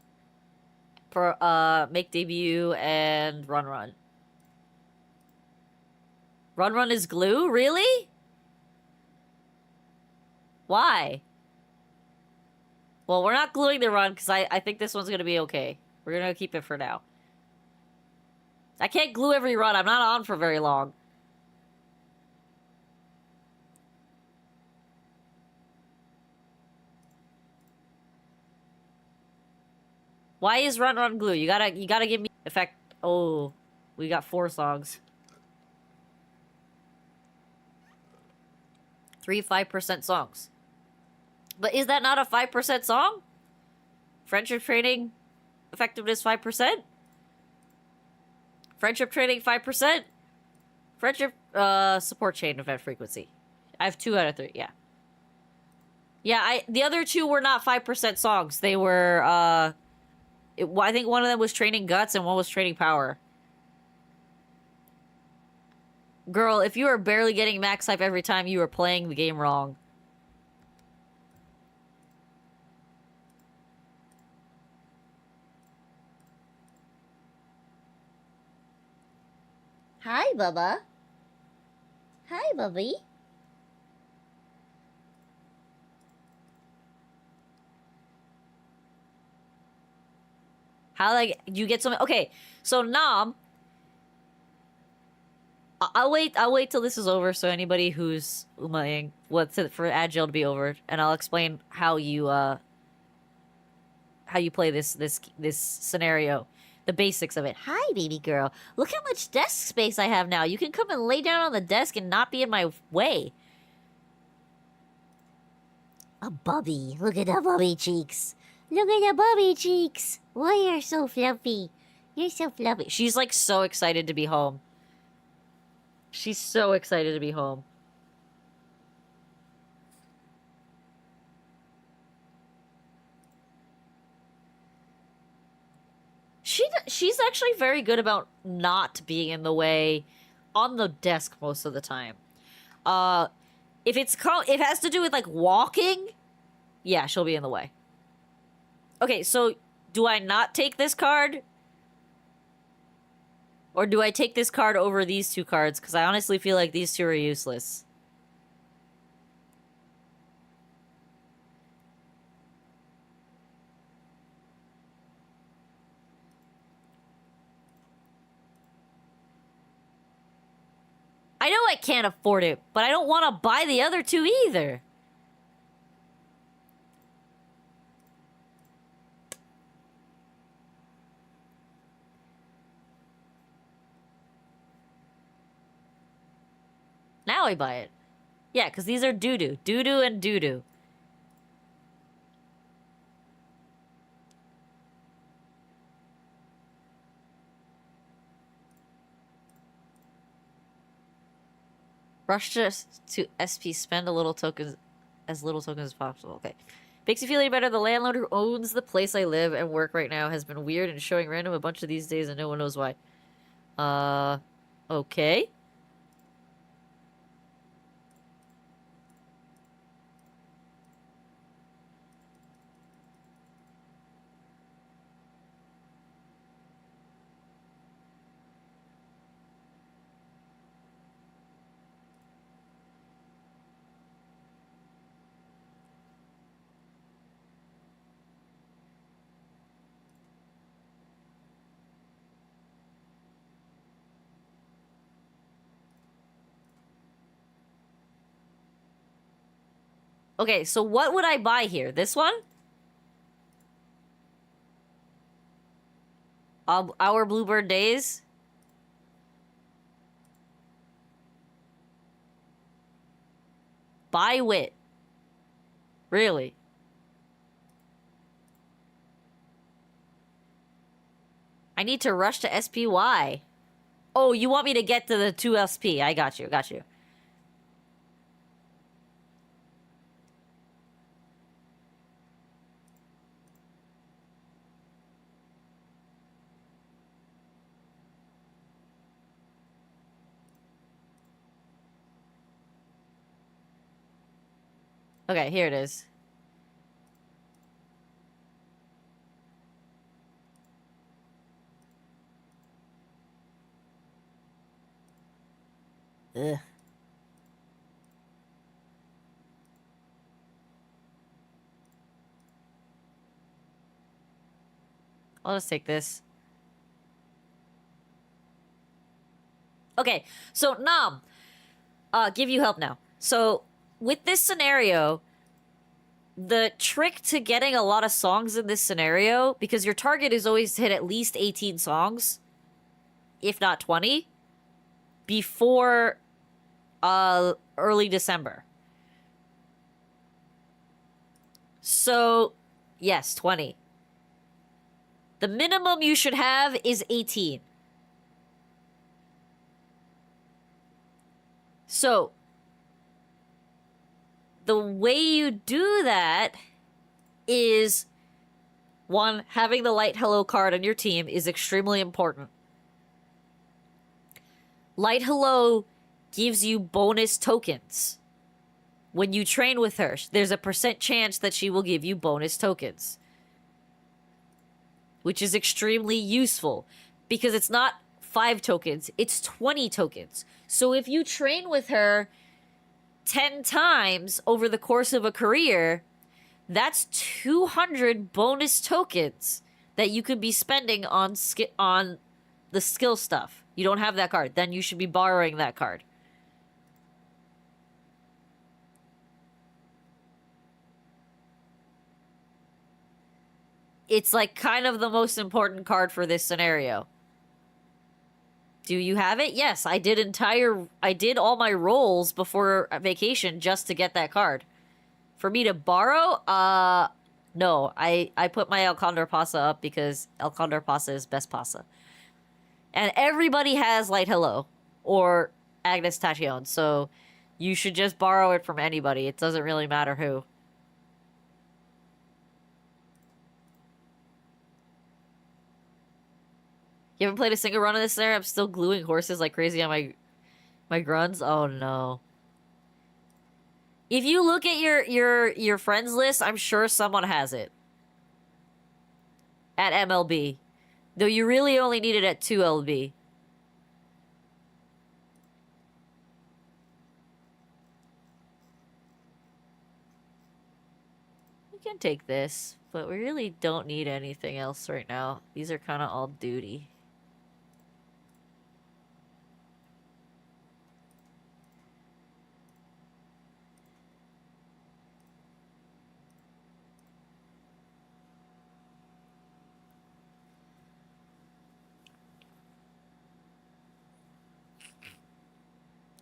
Make Debut and Run Run. Run Run is glue? Really? Why? Well, we're not gluing the run because I think this one's gonna be okay. We're gonna keep it for now. I can't glue every run. I'm not on for very long. Why is Run Run glue? You gotta give me effect. Oh, we got 4 songs. 3 5% songs. But is that not a 5% song? Friendship training, effectiveness 5%? Friendship training 5%? Friendship, support chain event frequency. I have 2 out of 3, yeah. Yeah, the other 2 were not 5% songs. They were, I think one of them was training guts and one was training power. Girl, if you are barely getting max hype every time, you are playing the game wrong. Hi, Bubba. Hi, Bubby. How, like, you get something? Okay, so Nom, I'll wait till this is over, so anybody who's Umaing wants it for Agile to be over, and I'll explain how you play this scenario. The basics of it. Hi, baby girl. Look how much desk space I have now. You can come and lay down on the desk and not be in my way. A bubby. Look at the bubby cheeks. Look at the bubby cheeks. Why you're so fluffy. You're so fluffy. She's like so excited to be home. She's so excited to be home. She's actually very good about not being in the way on the desk most of the time. If it has to do with like walking, yeah, she'll be in the way. Okay, so do I not take this card? Or do I take this card over these two cards? Because I honestly feel like these two are useless. I know I can't afford it, but I don't want to buy the other two either. Now I buy it. Yeah, because these are doo-doo. Doo-doo and doo-doo. Rush to SP, spend a little tokens, as little tokens as possible. Okay. Makes you feel any better. The landlord who owns the place I live and work right now has been weird and showing random a bunch of these days and no one knows why. Okay. Okay, so what would I buy here? This one? Our Bluebird Days? Buy Wit. Really? I need to rush to SPY. Oh, you want me to get to the 2 SP. I got you, got you. Okay, here it is. Ugh. I'll just take this. Okay, so Nam, give you help now. So with this scenario, the trick to getting a lot of songs in this scenario, because your target is always to hit at least 18 songs, if not 20, before early December. So, yes, 20. The minimum you should have is 18. So, the way you do that is, one, having the Light Hello card on your team is extremely important. Light Hello gives you bonus tokens. When you train with her, there's a % chance that she will give you bonus tokens. Which is extremely useful, because it's not 5 tokens, it's 20 tokens. So if you train with her 10 times over the course of a career, that's 200 bonus tokens that you could be spending on the skill stuff. You don't have that card, then you should be borrowing that card. It's like kind of the most important card for this scenario. Do you have it? Yes, I did all my rolls before vacation just to get that card. For me to borrow, no. I put my El Condor Pasa up because El Condor Pasa is best pasa. And everybody has Light Hello or Agnes Tachyon, so you should just borrow it from anybody. It doesn't really matter who. You haven't played a single run of this there? I'm still gluing horses like crazy on my... My grunts? Oh no. If you look at your friends list, I'm sure someone has it. At MLB. Though you really only need it at 2LB. We can take this, but we really don't need anything else right now. These are kind of all duty.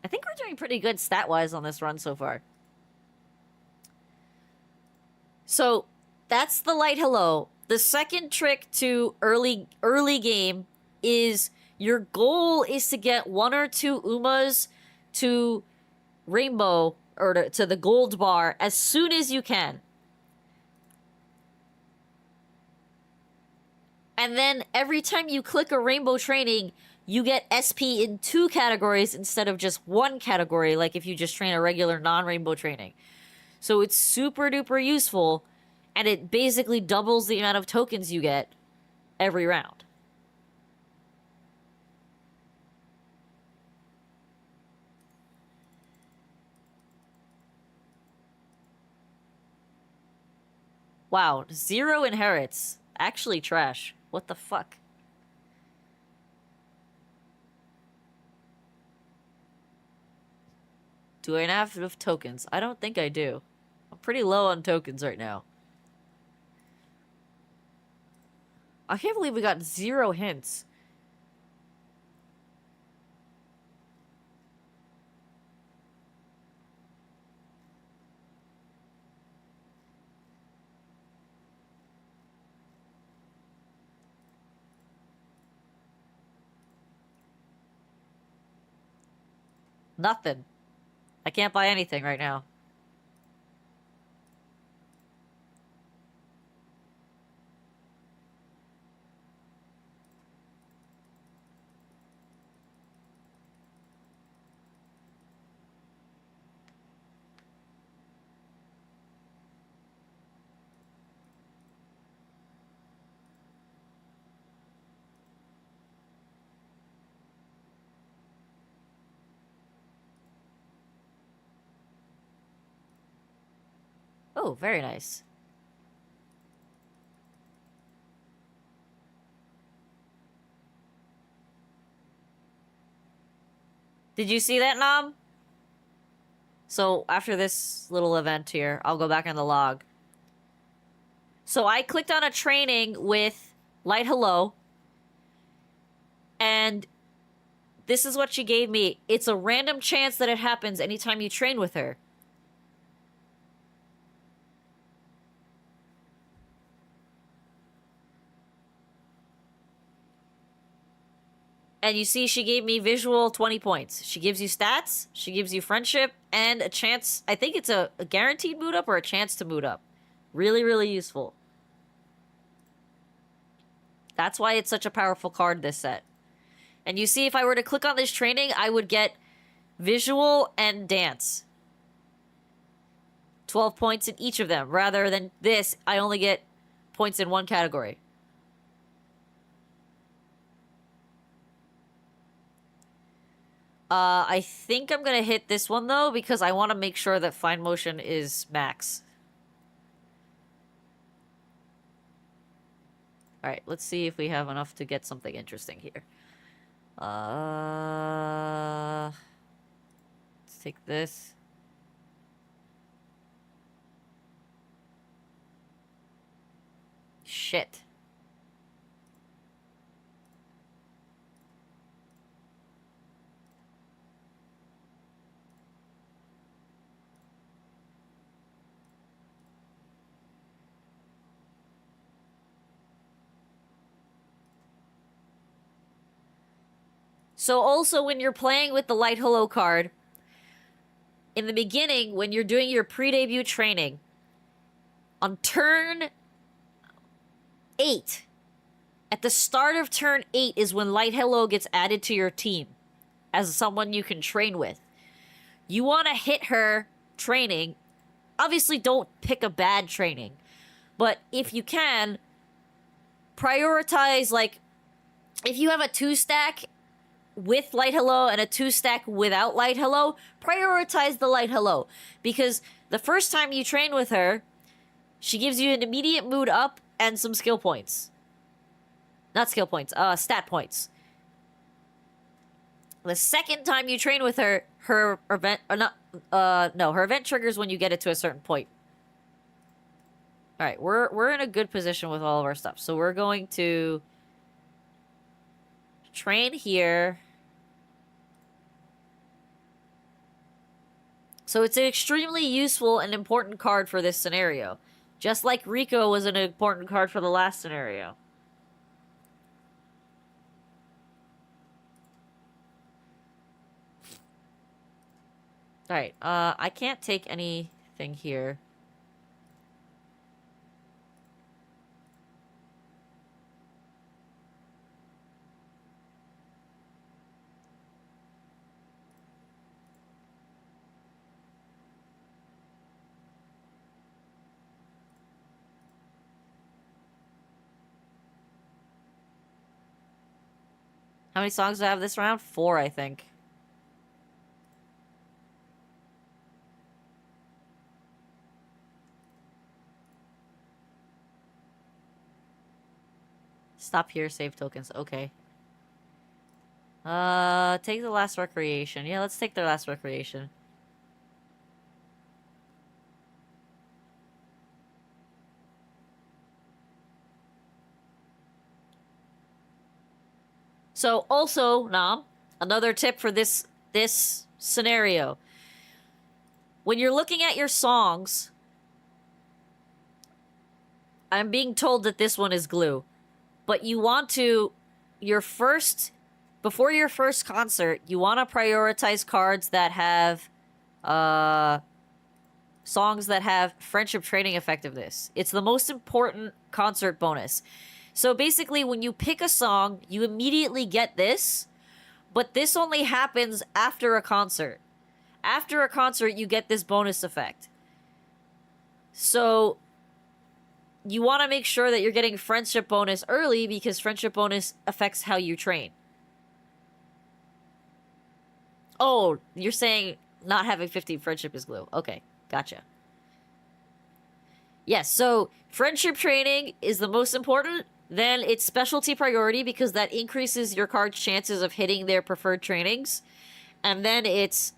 I think we're doing pretty good stat-wise on this run so far. So, that's the light hello. The second trick to early game is your goal is to get 1 or 2 Umas to rainbow or to the gold bar as soon as you can. And then every time you click a rainbow training, you get SP in 2 categories instead of just 1 category, like if you just train a regular non-rainbow training. So it's super duper useful, and it basically doubles the amount of tokens you get every round. Wow, 0 inherits. Actually trash. What the fuck? Do I have enough tokens? I don't think I do. I'm pretty low on tokens right now. I can't believe we got 0 hints. Nothing. I can't buy anything right now. Oh, very nice. Did you see that, Nom? So, after this little event here, I'll go back in the log. So, I clicked on a training with Light Hello, and this is what she gave me. It's a random chance that it happens anytime you train with her. And you see she gave me visual 20 points. She gives you stats, she gives you friendship, and a chance. I think it's a guaranteed mood up or a chance to mood up. Really, really useful. That's why it's such a powerful card, this set. And you see if I were to click on this training, I would get visual and dance. 12 points in each of them. Rather than this, I only get points in one category. I think I'm gonna hit this one, though, because I want to make sure that Fine Motion is max. Alright, let's see if we have enough to get something interesting here. Let's take this. Shit. So also when you're playing with the Light Hello card, in the beginning, when you're doing your pre-debut training, on turn 8, at the start of turn 8 is when Light Hello gets added to your team as someone you can train with. You want to hit her training. Obviously, don't pick a bad training. But if you can, prioritize, like, if you have a 2-stack with light hello and a 2-stack without light hello, prioritize the light hello. Because the first time you train with her, she gives you an immediate mood up and some skill points. Not skill points, stat points. The second time you train with her, her event, her event triggers when you get it to a certain point. Alright, we're in a good position with all of our stuff. So we're going to train here. So it's an extremely useful and important card for this scenario. Just like Rico was an important card for the last scenario. Alright, I can't take anything here. How many songs do I have this round? 4, I think. Stop here, save tokens. Okay. Take the last recreation. Yeah, let's take the last recreation. So, also, Nam, another tip for this scenario. When you're looking at your songs, I'm being told that this one is glue. But you want to, before your first concert, you want to prioritize cards that have, songs that have friendship training effectiveness. It's the most important concert bonus. So basically, when you pick a song, you immediately get this, but this only happens after a concert. After a concert, you get this bonus effect. So you want to make sure that you're getting friendship bonus early because friendship bonus affects how you train. Oh, you're saying not having 15 friendship is glue. Okay, gotcha. Yes, so friendship training is the most important. Then it's specialty priority because that increases your card's chances of hitting their preferred trainings. And then it's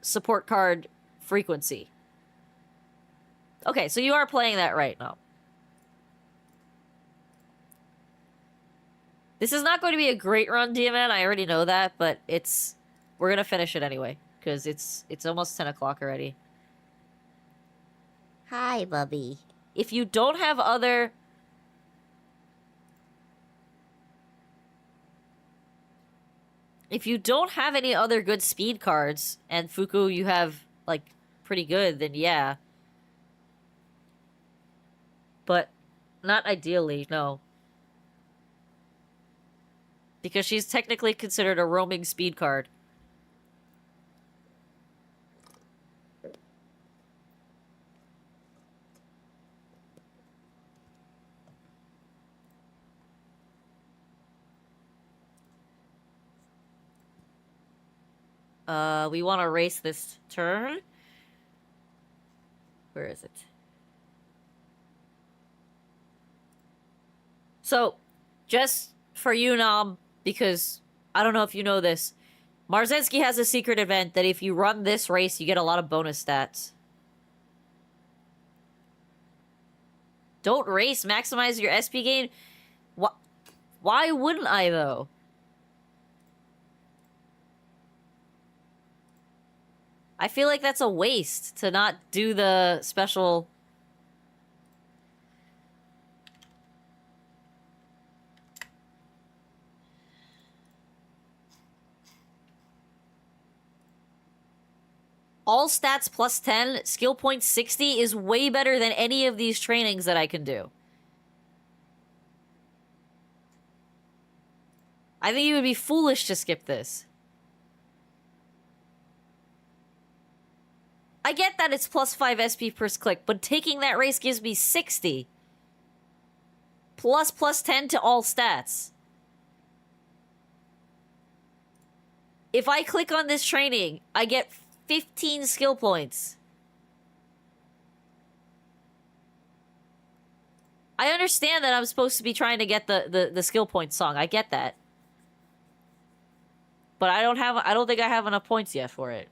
support card frequency. Okay, so you are playing that right now. This is not going to be a great run, DMN. I already know that, but we're gonna finish it anyway because it's almost 10 o'clock already. Hi, Bubby. If you don't have other... If you don't have any other good speed cards, and Fuku you have, like, pretty good, then yeah. But not ideally, no. Because she's technically considered a roaming speed card. We want to race this turn. Where is it? So, just for you, Nom, because I don't know if you know this, Marzensky has a secret event that if you run this race, you get a lot of bonus stats. Don't race, maximize your SP gain. Why wouldn't I, though? I feel like that's a waste to not do the special... All stats plus 10, skill point 60 is way better than any of these trainings that I can do. I think you would be foolish to skip this. I get that it's plus 5 SP per click, but taking that race gives me 60. Plus 10 to all stats. If I click on this training, I get 15 skill points. I understand that I'm supposed to be trying to get the skill points song. I get that. But I don't think I have enough points yet for it.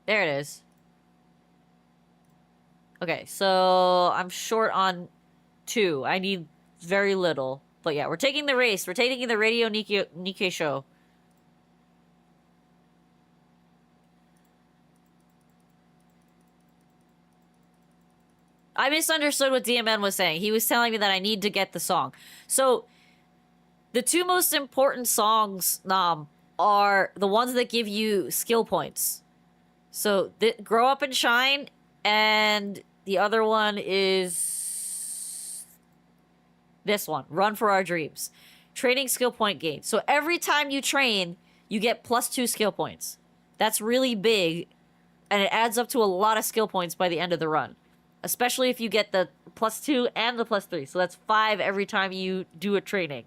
There it is. Okay, so I'm short on 2. I need very little. But yeah, we're taking the race. We're taking the Radio Nikkei show. I misunderstood what DMN was saying. He was telling me that I need to get the song. So, the 2 most important songs, Nam, are the ones that give you skill points. So, Grow Up and Shine, and the other one is this one, Run for Our Dreams. Training skill point gain. So every time you train, you get plus 2 skill points. That's really big, and it adds up to a lot of skill points by the end of the run. Especially if you get the plus 2 and the plus 3. So that's 5 every time you do a training.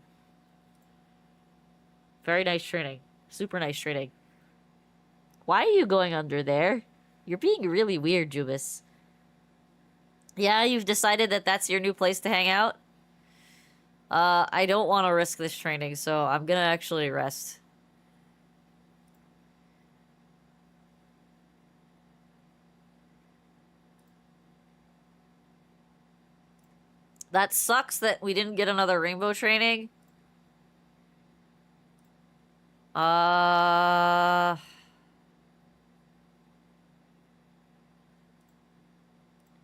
Very nice training. Super nice training. Why are you going under there? You're being really weird, Jubis. Yeah, you've decided that that's your new place to hang out? I don't want to risk this training, so I'm gonna actually rest. That sucks that we didn't get another rainbow training.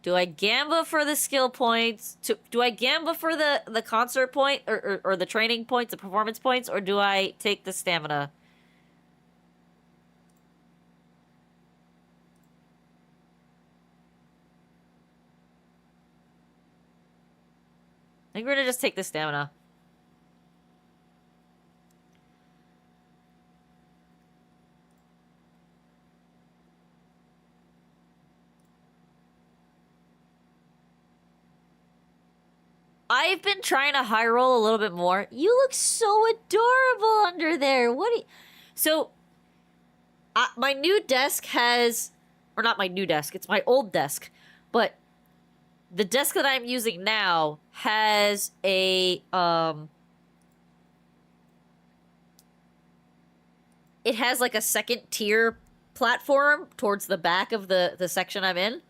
Do I gamble for the skill points? Do I gamble for the concert point or the training points, the performance points, or do I take the stamina? I think we're gonna just take the stamina. I've been trying to high roll a little bit more. You look so adorable under there. What? So, my new desk has, or not my new desk. It's my old desk, but the desk that I'm using now has a It has like a second tier platform towards the back of the section I'm in.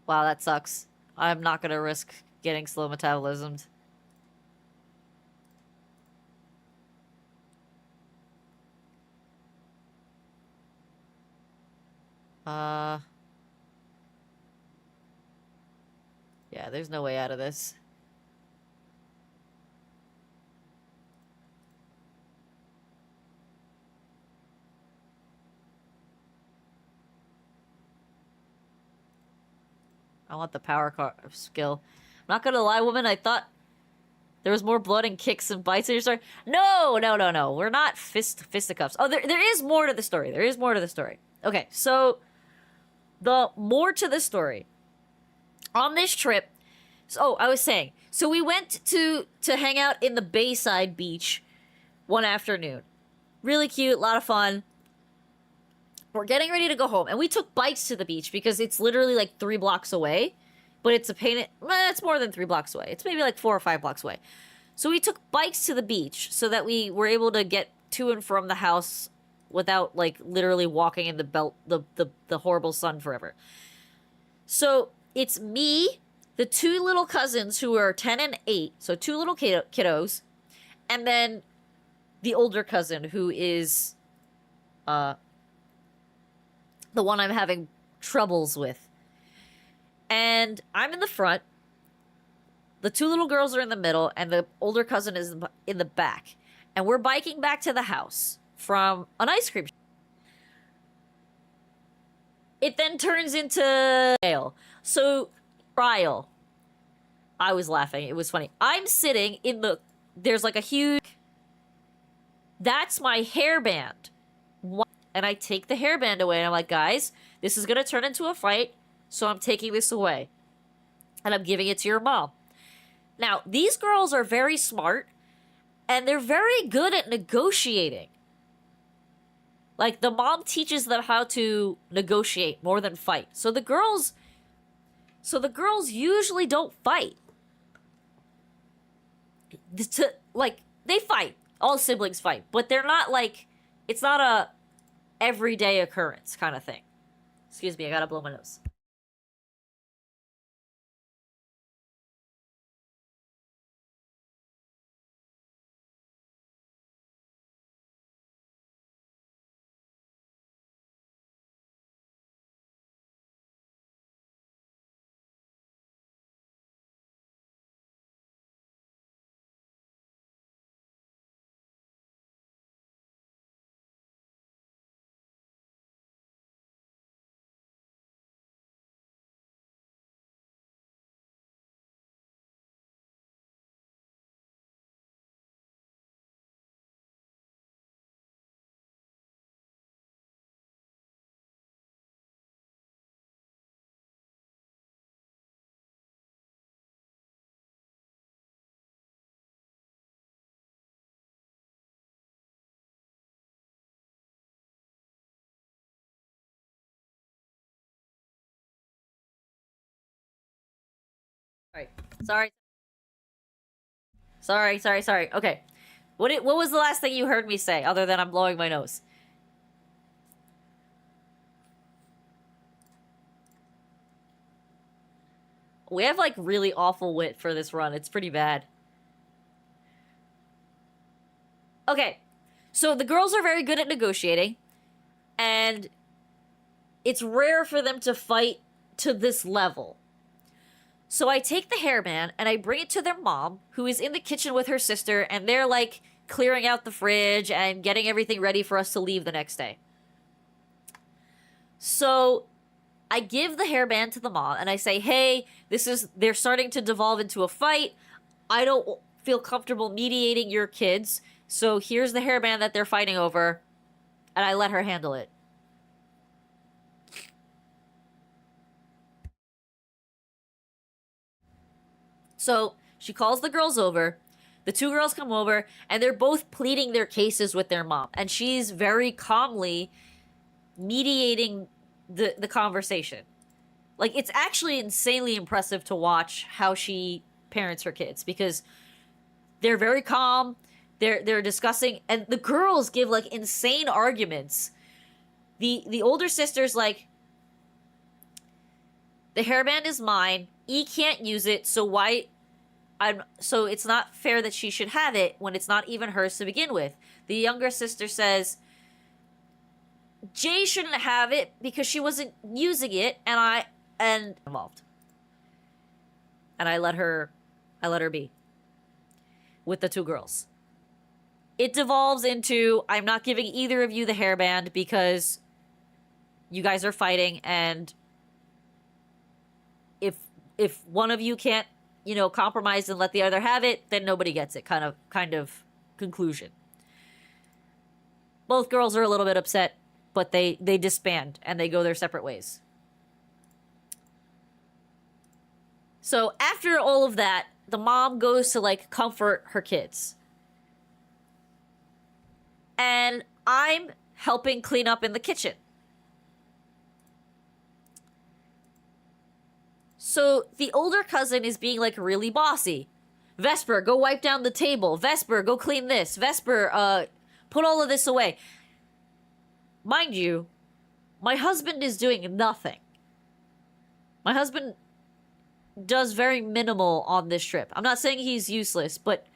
Wow, that sucks. I'm not gonna risk getting slow metabolismed. Yeah, there's no way out of this. I want the power skill. I'm not gonna lie, woman, I thought there was more blood and kicks and bites in your story. No, no, no, no. We're not fisticuffs. Oh, there is more to the story. There is more to the story. Okay, so the more to the story. On this trip, so I was saying, so we went to hang out in the Bayside Beach one afternoon. Really cute, a lot of fun. We're getting ready to go home, and we took bikes to the beach because it's literally like 3 blocks away. But it's a pain. It's more than 3 blocks away. It's maybe like 4 or 5 blocks away. So we took bikes to the beach so that we were able to get to and from the house without like literally walking in the horrible sun forever. So it's me, the 2 little cousins who are 10 and 8, so 2 little kiddos, and then the older cousin who is the one I'm having troubles with. And I'm in the front. The two little girls are in the middle, and the older cousin is in the back. And we're biking back to the house from an ice cream shop. It then turns into jail. So, trial. I was laughing. It was funny. I'm sitting in the... There's like a huge... That's my hairband. And I take the hairband away, and I'm like, guys, this is going to turn into a fight, so I'm taking this away. And I'm giving it to your mom. Now, these girls are very smart, and they're very good at negotiating. Like, the mom teaches them how to negotiate more than fight. So the girls usually don't fight. They fight. All siblings fight. But they're not like, it's not a everyday occurrence kind of thing. Excuse me, I gotta blow my nose. Sorry. Sorry. Okay. What was the last thing you heard me say, other than I'm blowing my nose? We have, like, really awful wit for this run. It's pretty bad. Okay. So the girls are very good at negotiating. And it's rare for them to fight to this level. So I take the hairband and I bring it to their mom, who is in the kitchen with her sister, and they're, like, clearing out the fridge and getting everything ready for us to leave the next day. So I give the hairband to the mom and I say, hey, they're starting to devolve into a fight. I don't feel comfortable mediating your kids, so here's the hairband that they're fighting over, and I let her handle it. So she calls the girls over. The two girls come over, and they're both pleading their cases with their mom. And she's very calmly mediating the conversation. Like, it's actually insanely impressive to watch how she parents her kids, because they're very calm. They're discussing, and the girls give, like, insane arguments. The older sister's like, the hairband is mine. E can't use it, so so it's not fair that she should have it when it's not even hers to begin with. The younger sister says, Jay shouldn't have it because she wasn't using it, and involved. And I let her be with the two girls. It devolves into, I'm not giving either of you the hairband because you guys are fighting, and if one of you can't, compromise and let the other have it, then nobody gets it, kind of conclusion. Both girls are a little bit upset, but they disband and they go their separate ways. So after all of that, the mom goes to, like, comfort her kids. And I'm helping clean up in the kitchen. So the older cousin is being, like, really bossy. Vesper, go wipe down the table. Vesper, go clean this. Vesper, put all of this away. Mind you, my husband is doing nothing. My husband does very minimal on this trip. I'm not saying he's useless, but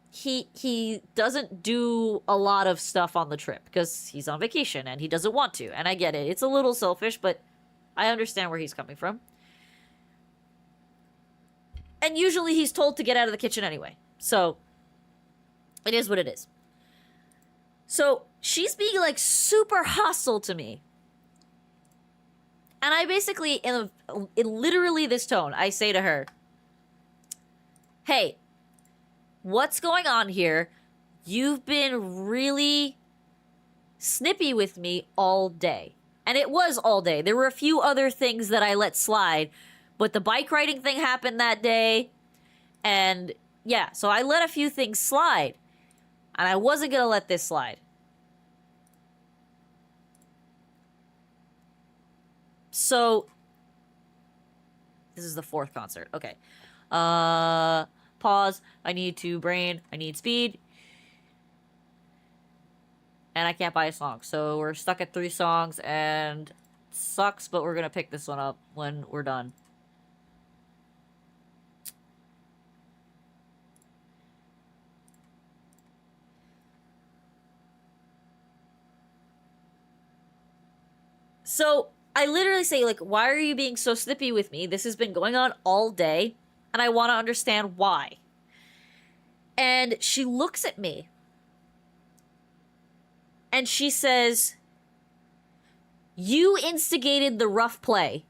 he doesn't do a lot of stuff on the trip because he's on vacation and he doesn't want to. And I get it. It's a little selfish, but I understand where he's coming from. And usually he's told to get out of the kitchen anyway. So it is what it is. So she's being like super hostile to me. And I basically, in literally this tone, I say to her, hey, what's going on here? You've been really snippy with me all day. And it was all day. There were a few other things that I let slide, but the bike riding thing happened that day. And yeah, so I let a few things slide. And I wasn't going to let this slide. So, this is the 4th concert. Okay. Pause. I need to brain. I need speed. And I can't buy a song. So we're stuck at 3 songs and it sucks, but we're going to pick this one up when we're done. So I literally say, like, why are you being so snippy with me? This has been going on all day, and I want to understand why. And she looks at me, and she says, you instigated the rough play,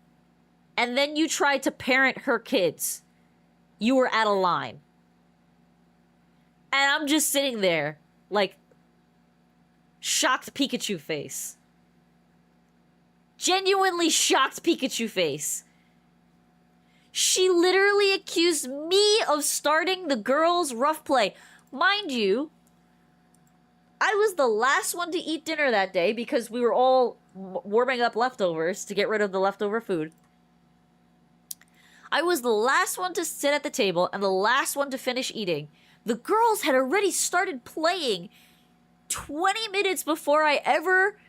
and then you tried to parent her kids. You were out of line. And I'm just sitting there, like, shocked Pikachu face. Genuinely shocked Pikachu face. She literally accused me of starting the girls' rough play. Mind you, I was the last one to eat dinner that day because we were all warming up leftovers to get rid of the leftover food. I was the last one to sit at the table and the last one to finish eating. The girls had already started playing 20 minutes before I ever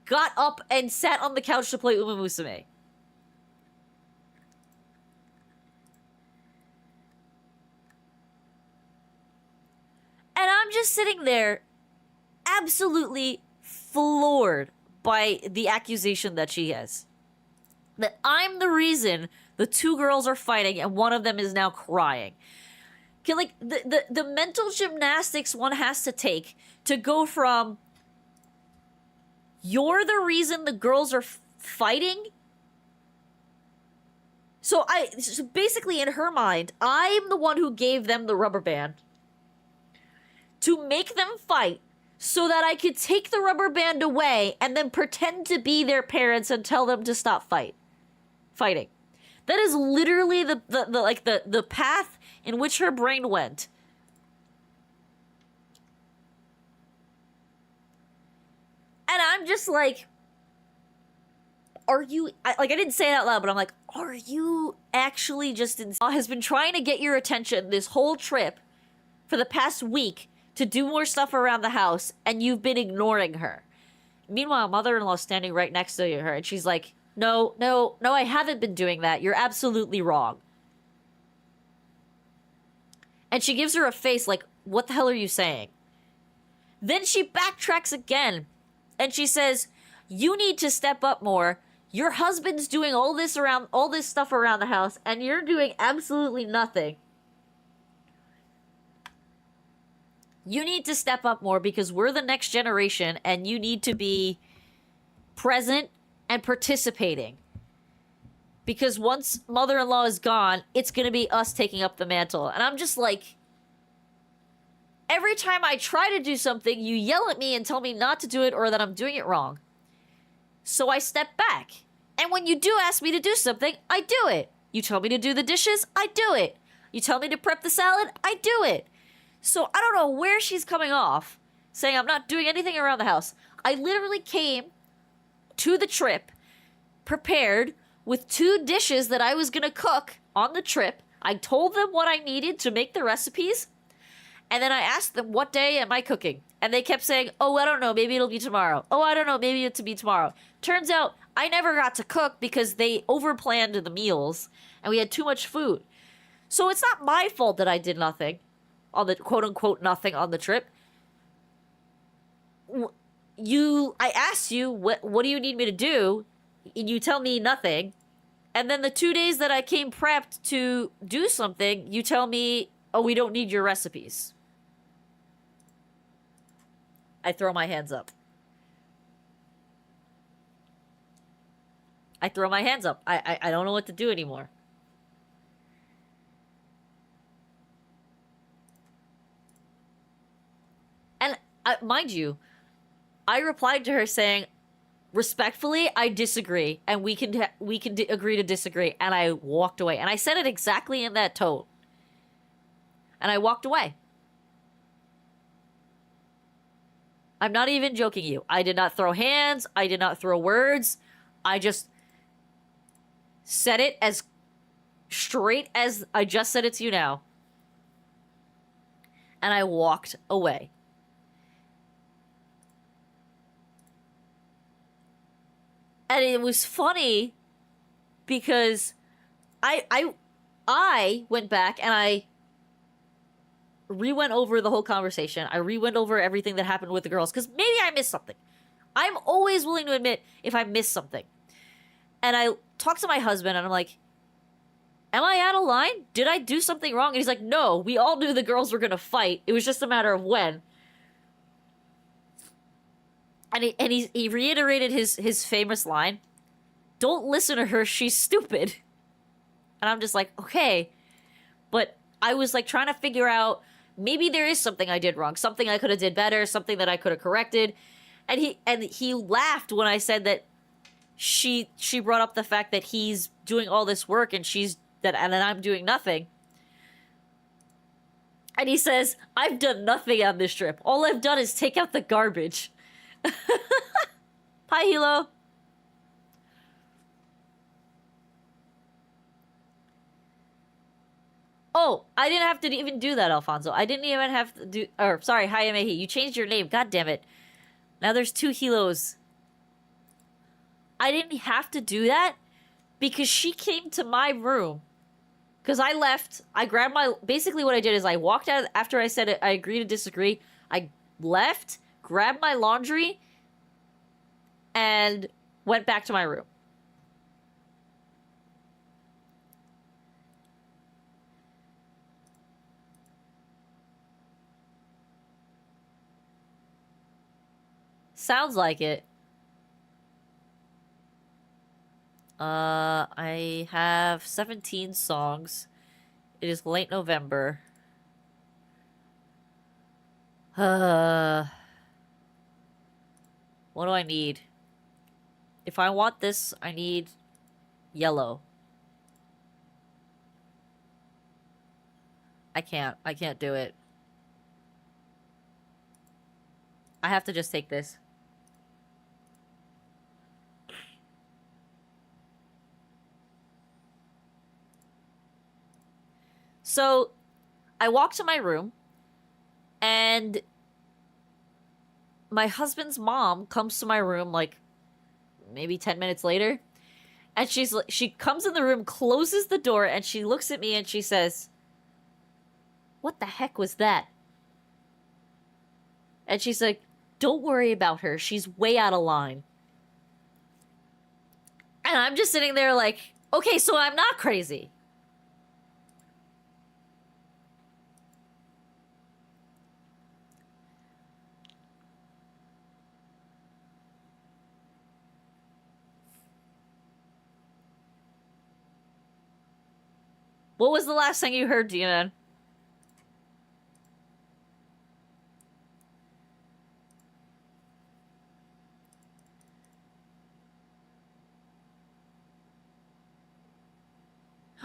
got up and sat on the couch to play Umamusume. And I'm just sitting there absolutely floored by the accusation that she has. That I'm the reason the 2 girls are fighting and one of them is now crying. Okay, like, the mental gymnastics one has to take to go from you're the reason the girls are fighting? So basically in her mind, I'm the one who gave them the rubber band to make them fight so that I could take the rubber band away and then pretend to be their parents and tell them to stop fighting. That is literally the path in which her brain went. And I'm just like, are you... I didn't say it out loud, but I'm like, are you actually just... has been trying to get your attention this whole trip for the past week to do more stuff around the house, and you've been ignoring her. Meanwhile, mother-in-law's standing right next to her, and she's like, no, I haven't been doing that. You're absolutely wrong. And she gives her a face like, what the hell are you saying? Then she backtracks again. And she says, you need to step up more. Your husband's doing all this stuff around the house, and you're doing absolutely nothing. You need to step up more because we're the next generation, and you need to be present and participating. Because once mother-in-law is gone, it's going to be us taking up the mantle. And I'm just like... every time I try to do something, you yell at me and tell me not to do it or that I'm doing it wrong. So I step back. And when you do ask me to do something, I do it. You tell me to do the dishes, I do it. You tell me to prep the salad, I do it. So I don't know where she's coming off, saying I'm not doing anything around the house. I literally came to the trip prepared with 2 dishes that I was going to cook on the trip. I told them what I needed to make the recipes. And then I asked them, what day am I cooking? And they kept saying, oh, I don't know, maybe it'll be tomorrow. Oh, I don't know, maybe it'll be tomorrow. Turns out I never got to cook because they overplanned the meals and we had too much food. So it's not my fault that I did nothing. on the quote unquote nothing on the trip. I asked you, what do you need me to do? And you tell me nothing. And then the 2 days that I came prepped to do something, you tell me, oh, we don't need your recipes. I throw my hands up. I throw my hands up. I don't know what to do anymore. And mind you, I replied to her saying, respectfully, I disagree, and we can agree to disagree. And I walked away, and I said it exactly in that tone. And I walked away. I'm not even joking you. I did not throw hands. I did not throw words. I just said it as straight as I just said it to you now. And I walked away. And it was funny because I went back and I re-went over the whole conversation. I re-went over everything that happened with the girls because maybe I missed something. I'm always willing to admit if I missed something. And I talked to my husband and I'm like, am I out of line? Did I do something wrong? And he's like, no, we all knew the girls were going to fight. It was just a matter of when. And he reiterated his famous line, don't listen to her, she's stupid. And I'm just like, okay. But I was like trying to figure out, maybe there is something I did wrong, something I could have did better, something that I could have corrected. And he laughed when I said that she brought up the fact that he's doing all this work and and I'm doing nothing. And he says, I've done nothing on this trip. All I've done is take out the garbage. Hi, Hilo. Oh, I didn't have to even do that, Alfonso. I didn't even have to do... Or, sorry, Hayamehi. You changed your name. God damn it. Now there's 2 Hilos. I didn't have to do that because she came to my room. Because I left. I grabbed my... Basically what I did is I walked out after I said it. I agree to disagree. I left, grabbed my laundry, and went back to my room. Sounds like it. I have 17 songs. It is late November. What do I need? If I want this, I need yellow. I can't do it. I have to just take this. So, I walk to my room, and my husband's mom comes to my room, like, maybe 10 minutes later, and she comes in the room, closes the door, and she looks at me and she says, what the heck was that? And she's like, don't worry about her. She's way out of line. And I'm just sitting there like, okay, so I'm not crazy. What was the last thing you heard, Demon?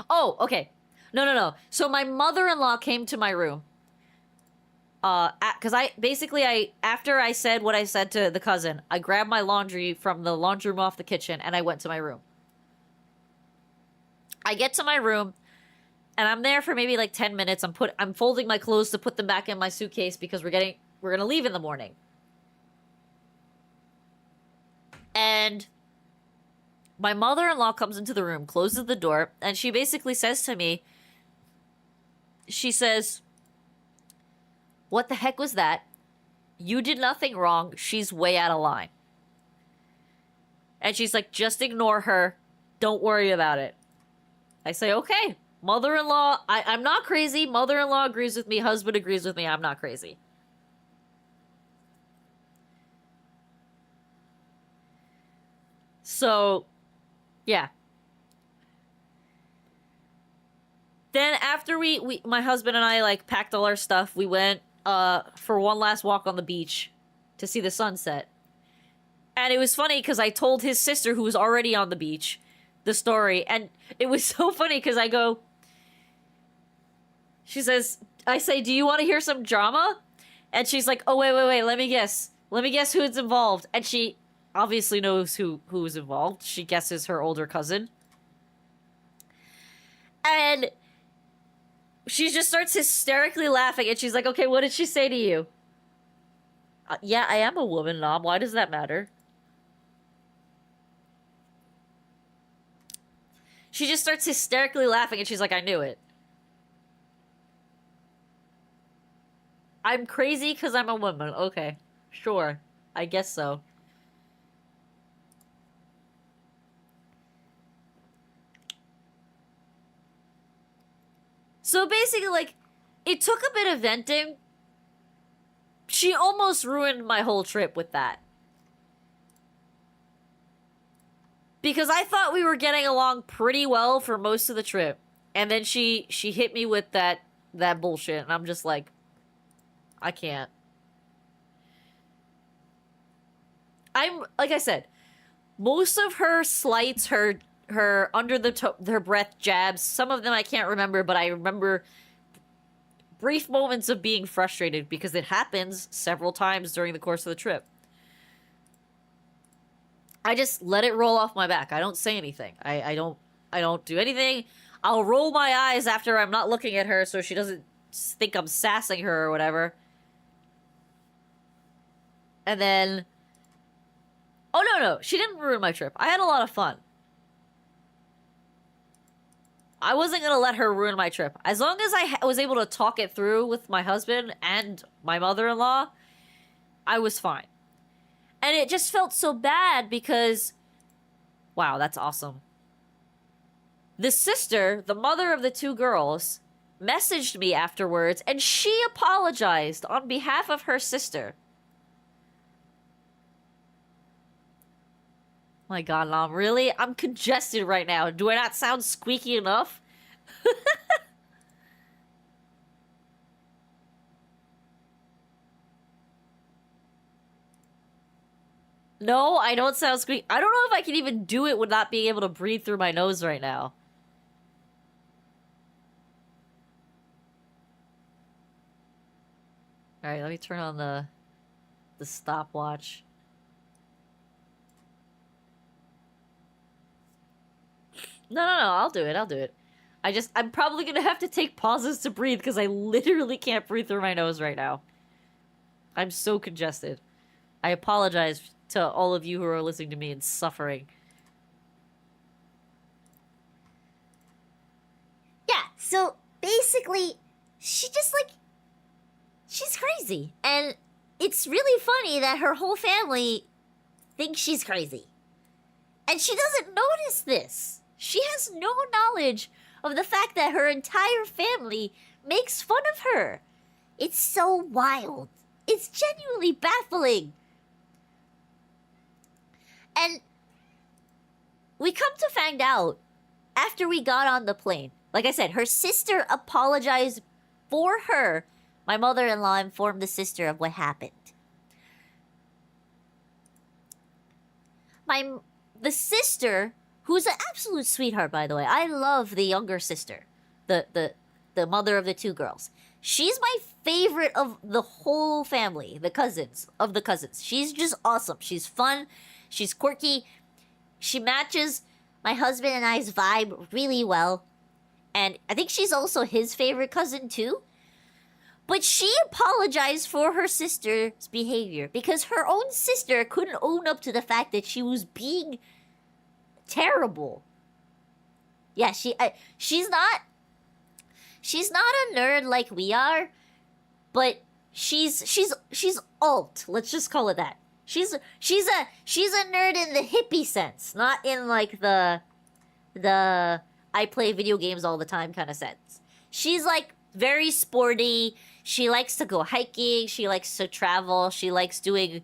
Oh, okay. No. So my mother-in-law came to my room. Because after I said what I said to the cousin, I grabbed my laundry from the laundry room off the kitchen and I went to my room. I get to my room and I'm there for maybe like 10 minutes. I'm folding my clothes to put them back in my suitcase because we're gonna leave in the morning. And my mother-in-law comes into the room, closes the door, and she basically says to me, she says, What the heck was that? You did nothing wrong. She's way out of line. And she's like, just ignore her. Don't worry about it. I say, okay. Mother-in-law, I'm not crazy. Mother-in-law agrees with me. Husband agrees with me. I'm not crazy. So, yeah. Then after my husband and I, like, packed all our stuff, we went for one last walk on the beach to see the sunset. And it was funny because I told his sister, who was already on the beach, the story. And it was so funny because I go... I say, do you want to hear some drama? And she's like, oh, wait, let me guess. Let me guess who's involved. And she obviously knows who's involved. She guesses her older cousin. And she just starts hysterically laughing. And she's like, okay, what did she say to you? Yeah, I am a woman, Mom. Why does that matter? She just starts hysterically laughing. And she's like, I knew it. I'm crazy because I'm a woman. Okay. Sure. I guess so. So basically, like, it took a bit of venting. She almost ruined my whole trip with that. Because I thought we were getting along pretty well for most of the trip. And then she hit me with that bullshit. And I'm just like, I can't. Like I said, most of her slights, her under her breath jabs, some of them I can't remember, but I remember brief moments of being frustrated because it happens several times during the course of the trip. I just let it roll off my back. I don't say anything. I don't do anything. I'll roll my eyes after I'm not looking at her so she doesn't think I'm sassing her or whatever. And then... Oh, no. She didn't ruin my trip. I had a lot of fun. I wasn't going to let her ruin my trip. As long as I was able to talk it through with my husband and my mother-in-law, I was fine. And it just felt so bad because... Wow, that's awesome. The sister, the mother of the two girls, messaged me afterwards, and she apologized on behalf of her sister. My God, Mom, really? I'm congested right now. Do I not sound squeaky enough? No, I don't sound squeaky. I don't know if I can even do it with not being able to breathe through my nose right now. Alright, let me turn on the stopwatch. No, I'll do it. I'm probably gonna have to take pauses to breathe because I literally can't breathe through my nose right now. I'm so congested. I apologize to all of you who are listening to me and suffering. Yeah, so basically, she's crazy. And it's really funny that her whole family thinks she's crazy. And she doesn't notice this. She has no knowledge of the fact that her entire family makes fun of her. It's so wild. It's genuinely baffling. And we come to find out after we got on the plane. Like I said, her sister apologized for her. My mother-in-law informed the sister of what happened. The sister, who's an absolute sweetheart, by the way. I love the younger sister, the mother of the two girls. She's my favorite of the whole family, the cousins. She's just awesome. She's fun. She's quirky. She matches my husband and I's vibe really well. And I think she's also his favorite cousin, too. But she apologized for her sister's behavior because her own sister couldn't own up to the fact that she was being terrible. Yeah, she's not a nerd like we are, but she's alt. Let's just call it that. She's a nerd in the hippie sense, not in like the I play video games all the time kind of sense. She's like very sporty. She likes to go hiking. She likes to travel. She likes doing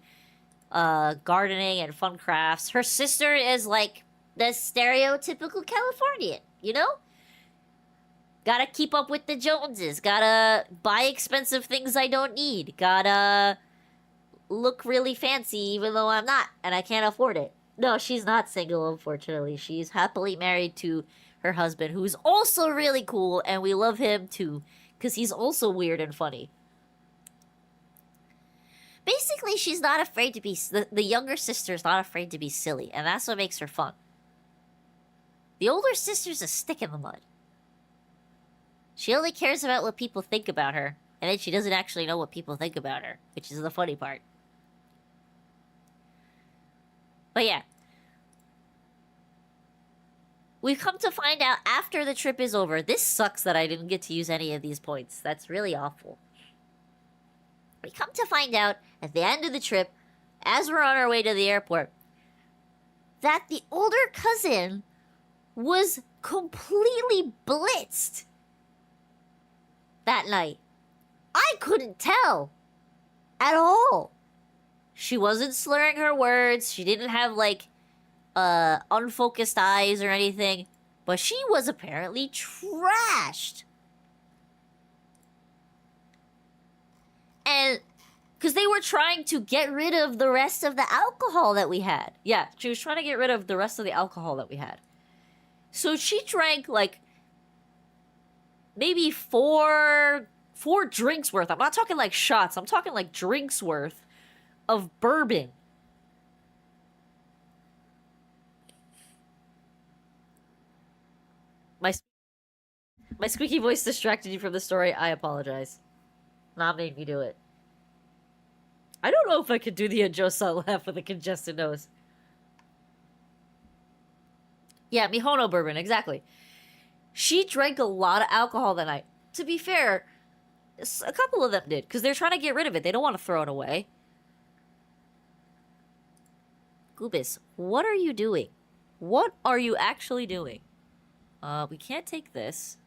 gardening and fun crafts. Her sister is like the stereotypical Californian, you know? Gotta keep up with the Joneses. Gotta buy expensive things I don't need. Gotta look really fancy even though I'm not and I can't afford it. No, she's not single, unfortunately. She's happily married to her husband, who's also really cool, and we love him too, because he's also weird and funny. Basically, she's not afraid to be... The younger sister's not afraid to be silly, and that's what makes her fun. The older sister's a stick in the mud. She only cares about what people think about her, and then she doesn't actually know what people think about her, which is the funny part. But yeah. We've come to find out after the trip is over. This sucks that I didn't get to use any of these points. That's really awful. We come to find out at the end of the trip, as we're on our way to the airport, that the older cousin was completely blitzed that night. I couldn't tell at all. She wasn't slurring her words. She didn't have, like, unfocused eyes or anything. But she was apparently trashed. And because they were trying to get rid of the rest of the alcohol that we had. Yeah, she was trying to get rid of the rest of the alcohol that we had. So she drank, like, maybe four drinks worth. I'm not talking, like, shots. I'm talking, like, drinks worth of bourbon. My squeaky voice distracted you from the story. I apologize. Not made me do it. I don't know if I could do the Ajosa laugh with a congested nose. Yeah, Mihono bourbon, exactly. She drank a lot of alcohol that night. To be fair, a couple of them did, because they're trying to get rid of it. They don't want to throw it away. Goobis, what are you doing? What are you actually doing? We can't take this.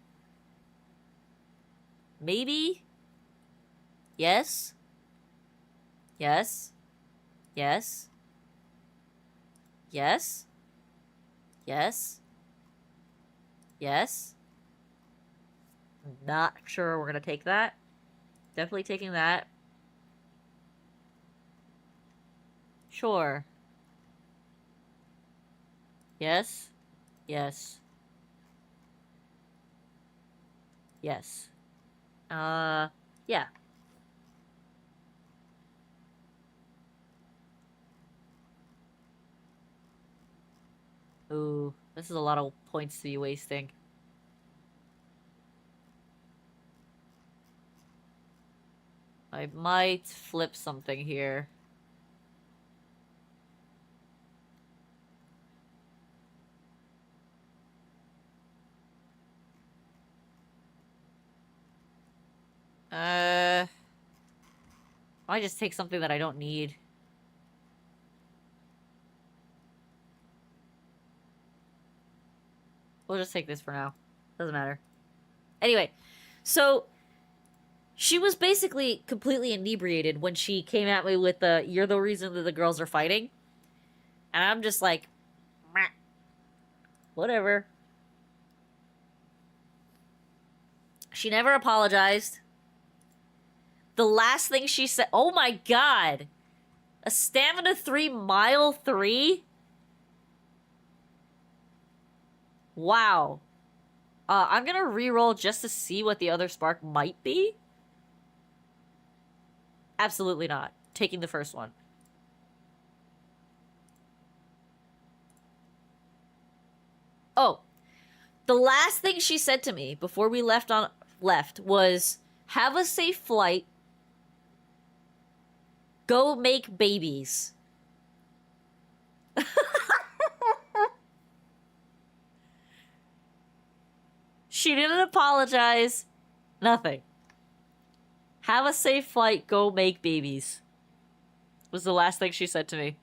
Maybe? Yes? Yes? Yes? Yes? Yes? Yes? Not sure we're gonna take that. Definitely taking that. Sure. Yes? Yes. Yes. Yeah. Ooh, this is a lot of points to be wasting. I might flip something here. I just take something that I don't need. We'll just take this for now. Doesn't matter. Anyway, so she was basically completely inebriated when she came at me with the, "You're the reason that the girls are fighting." And I'm just like, meh. Whatever. She never apologized. The last thing she said, oh my god. A stamina 3, mile 3? Wow. I'm gonna reroll just to see what the other spark might be. Absolutely not. Taking the first one. Oh. The last thing she said to me before we left was, "Have a safe flight. Go make babies." She didn't apologize. Nothing. Have a safe flight, go make babies. Was the last thing she said to me.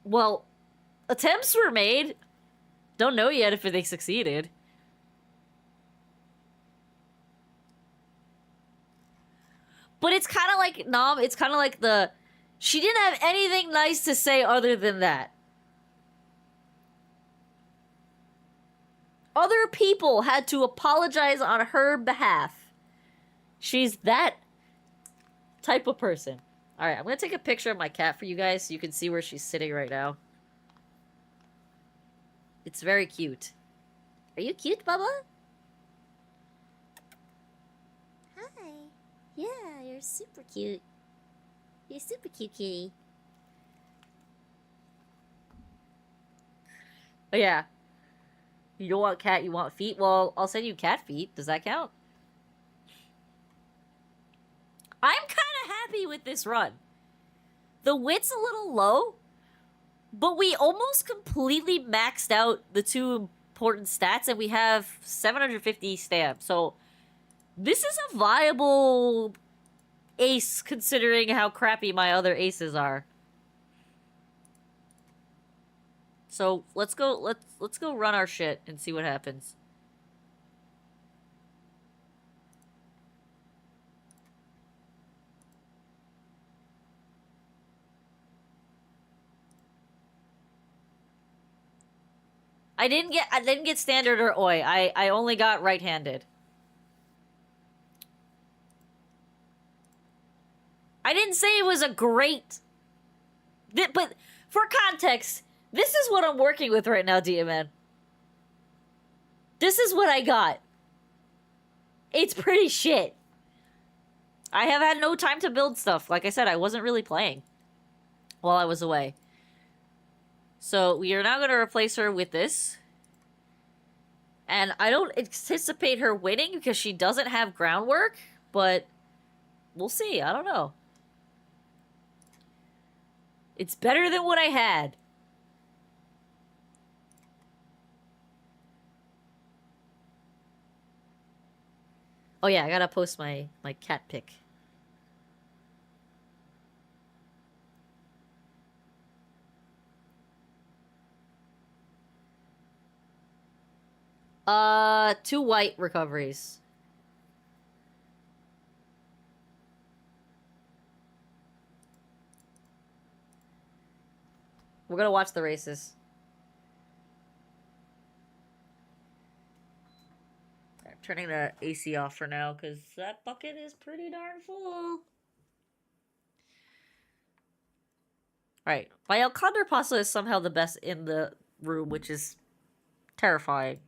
Well, attempts were made. Don't know yet if they succeeded. But it's kind of like, Nom, it's kind of like the... She didn't have anything nice to say other than that. Other people had to apologize on her behalf. She's that type of person. Alright, I'm gonna take a picture of my cat for you guys so you can see where she's sitting right now. It's very cute. Are you cute, Bubba? Hi. Yeah, you're super cute. You're super cute, kitty. Oh yeah. You don't want cat, you want feet? Well, I'll send you cat feet. Does that count? I'm kind of happy with this run. The width's a little low, but we almost completely maxed out the two important stats, and we have 750 stamps. So this is a viable ace, considering how crappy my other aces are. So let's go run our shit and see what happens. I didn't get standard or oi. I only got right-handed. I didn't say it was a great... But for context, this is what I'm working with right now, DMN. This is what I got. It's pretty shit. I have had no time to build stuff. Like I said, I wasn't really playing while I was away. So we are now going to replace her with this. And I don't anticipate her winning because she doesn't have groundwork, but we'll see. I don't know. It's better than what I had. Oh yeah, I gotta post my cat pic. Two white recoveries. We're gonna watch the races. I'm turning the AC off for now, because that bucket is pretty darn full. Alright, my El Condor pasta is somehow the best in the room, which is terrifying.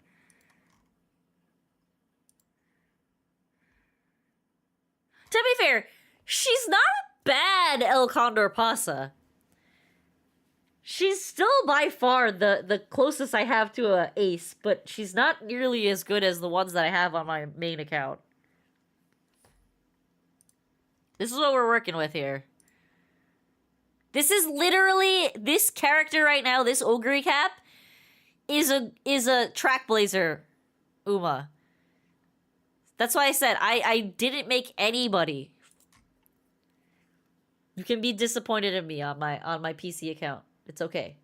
To be fair, she's not a bad El Condor pasa. She's still by far the closest I have to a ace, but she's not nearly as good as the ones that I have on my main account. This is what we're working with here. This is literally, this character right now, this Ogre Cap, is a track blazer, Uma. That's why I said I didn't make anybody. You can be disappointed in me on my PC account. It's okay.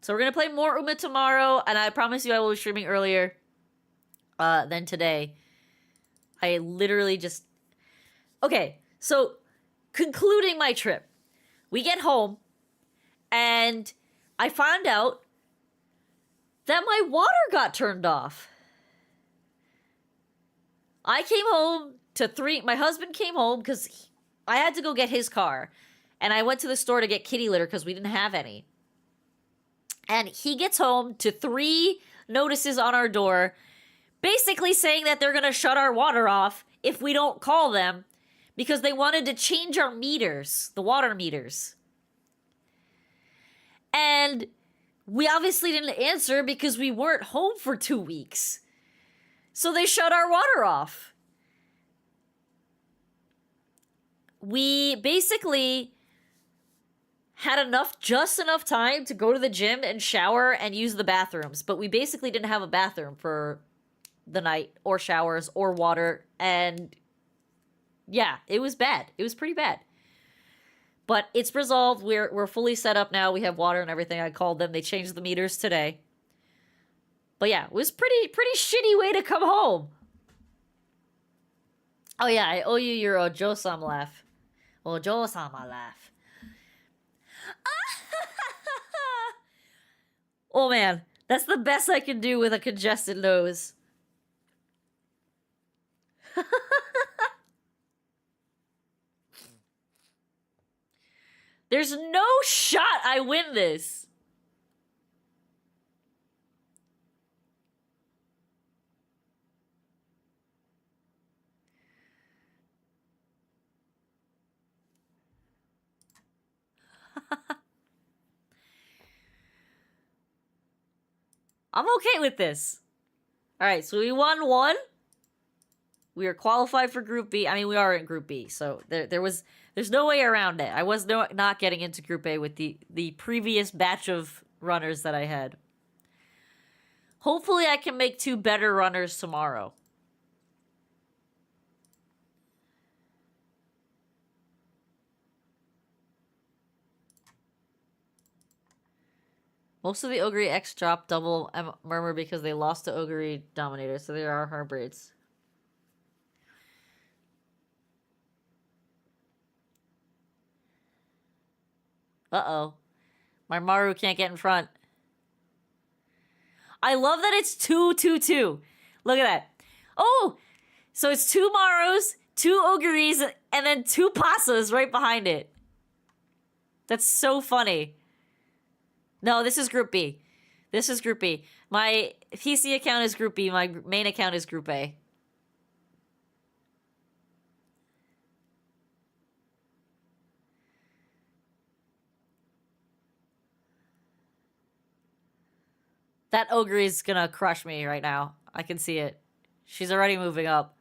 So we're gonna play more Uma tomorrow, and I promise you I will be streaming earlier than today. I literally just... Okay, so concluding my trip. We get home, and I found out that my water got turned off. I came home to 3... My husband came home because I had to go get his car. And I went to the store to get kitty litter because we didn't have any. And he gets home to 3 notices on our door, basically saying that they're going to shut our water off if we don't call them because they wanted to change our meters, the water meters. And we obviously didn't answer because we weren't home for 2 weeks. So they shut our water off. We basically had just enough time to go to the gym and shower and use the bathrooms, but we basically didn't have a bathroom for the night, or showers, or water, and yeah, it was bad. It was pretty bad. But it's resolved. We're fully set up now. We have water and everything. I called them. They changed the meters today. But yeah, it was pretty shitty way to come home. Oh yeah, I owe you your Ojo-sama laugh. Ojo-sama laugh. Oh man, that's the best I can do with a congested nose. There's no shot I win this. I'm okay with this. Alright, so we won one. We are qualified for Group B. I mean, we are in Group B, so there's no way around it. I was not getting into Group A with the previous batch of runners that I had. Hopefully I can make 2 better runners tomorrow. Most of the Ogre X drop double murmur because they lost to Ogre Dominator, so they are hybrids. Uh-oh. My Maru can't get in front. I love that it's 2-2-2. Look at that. Oh! So it's 2 Marus, 2 Ogres, and then 2 Pasas right behind it. That's so funny. No, this is Group B. This is Group B. My PC account is Group B. My main account is Group A. That Ogre is gonna crush me right now. I can see it. She's already moving up.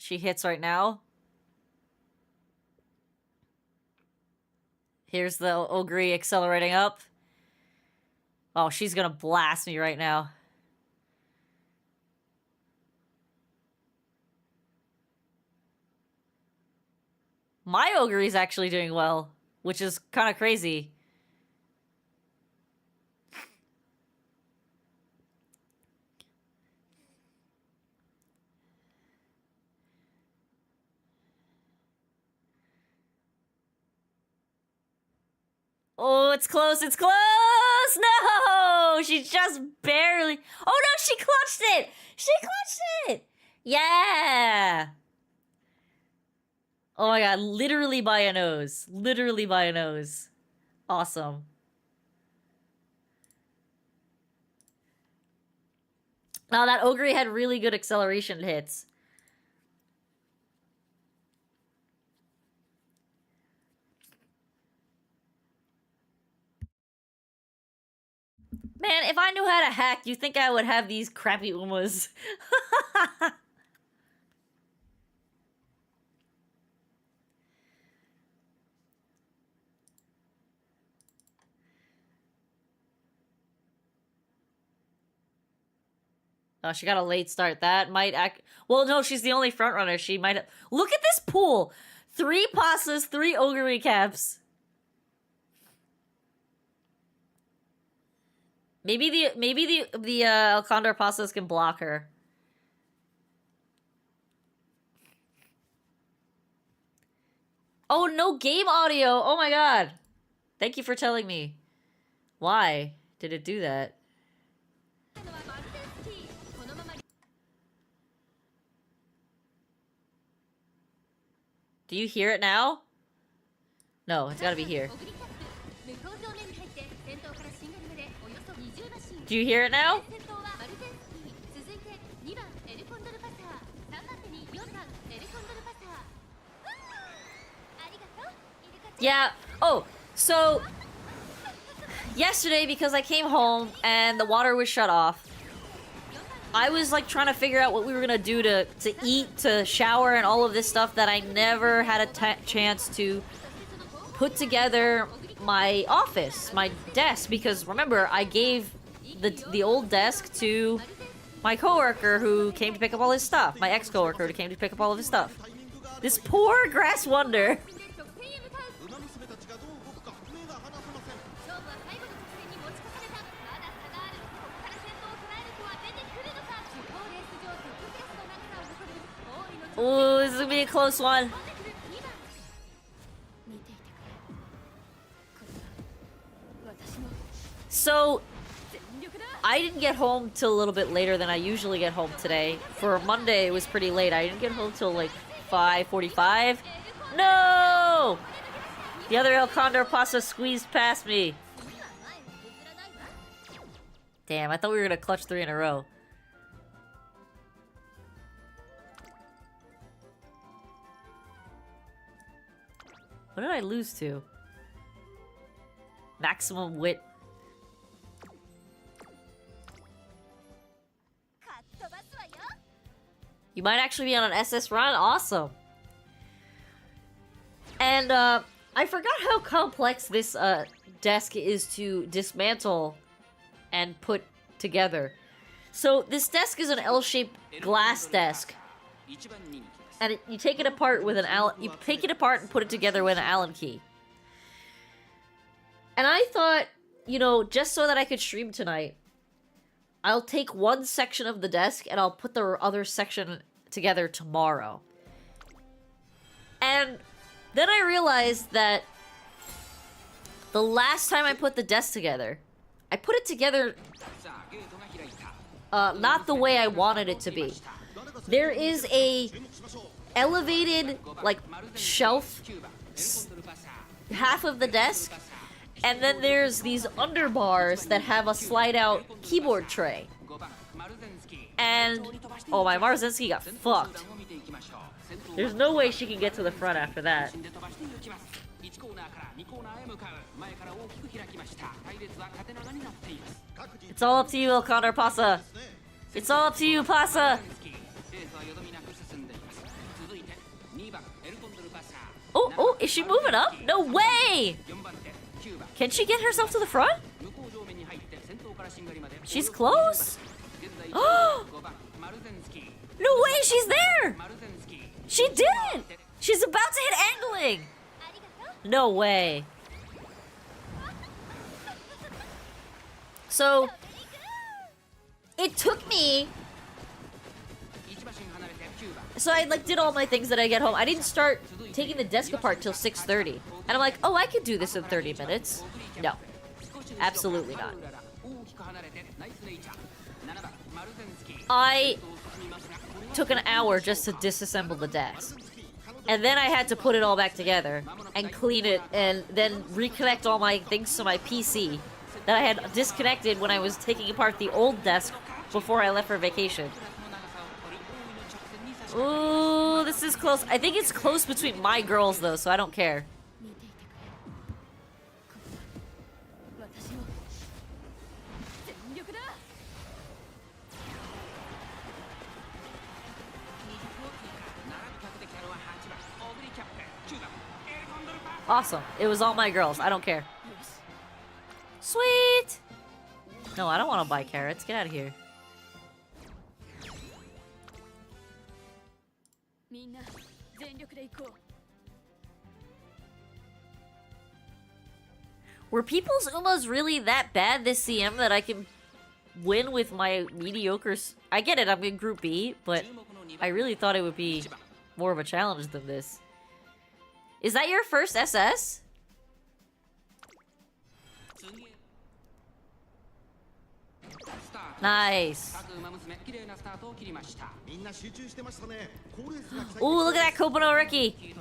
She hits right now. Here's the Ogre accelerating up. Oh, she's gonna blast me right now. My Ogre is actually doing well, which is kind of crazy. Oh, it's close, it's close! No! She just barely... Oh no, she clutched it! She clutched it! Yeah! Oh my god, literally by a nose. Literally by a nose. Awesome. Now that Ogre had really good acceleration hits. Man, if I knew how to hack, you think I would have these crappy Umas. Oh, she got a late start. That might act... Well, no, she's the only front runner. She might have... Look at this pool! 3 Pasas, 3 Ogre recaps. Maybe the Alcondor Pasas can block her. Oh, no game audio! Oh my god! Thank you for telling me. Why did it do that? Do you hear it now? No, it's gotta be here. Do you hear it now? Yeah. Oh, so yesterday, because I came home and the water was shut off, I was like trying to figure out what we were gonna do to eat, to shower, and all of this stuff that I never had a chance to put together my office, my desk, because remember, I gave the old desk to my coworker who came to pick up all his stuff, my ex-coworker who came to pick up all of his stuff. This poor grass wonder. Ooh, this is gonna be a close one. So, I didn't get home till a little bit later than I usually get home today. For Monday, it was pretty late. I didn't get home till like 5:45. No! The other El Condor pasta squeezed past me. Damn, I thought we were gonna clutch 3 in a row. What did I lose to? Maximum wit. You might actually be on an SS run? Awesome. And, I forgot how complex this, desk is to dismantle and put together. So, this desk is an L-shaped glass desk. And you take it apart with you take it apart and put it together with an Allen key. And I thought, you know, just so that I could stream tonight, I'll take one section of the desk and I'll put the other section together tomorrow. And then I realized that the last time I put the desk together, I put it together not the way I wanted it to be. There is a elevated, like, shelf half of the desk, and then there's these underbars that have a slide-out keyboard tray. And, oh, my Marzinski got fucked. There's no way she can get to the front after that. It's all up to you, El Condor Pasa. It's all up to you, Pasa. Oh, is she moving up? No way! Can she get herself to the front? She's close? Oh! No way, she's there! She did it! She's about to hit angling! No way. So, it took me... So I like did all my things that I get home. I didn't start taking the desk apart till 6:30. And I'm like, oh, I could do this in 30 minutes. No. Absolutely not. I took an hour just to disassemble the desk. And then I had to put it all back together and clean it and then reconnect all my things to my PC that I had disconnected when I was taking apart the old desk before I left for vacation. Ooh, this is close. I think it's close between my girls, though, so I don't care. Awesome. It was all my girls. I don't care. Sweet! No, I don't want to buy carrots. Get out of here. Were people's Umas really that bad this CM that I can win with my mediocre... I get it, I'm in Group B, but I really thought it would be more of a challenge than this. Is that your first SS? Nice. Ooh, look at that Kopano Ricky.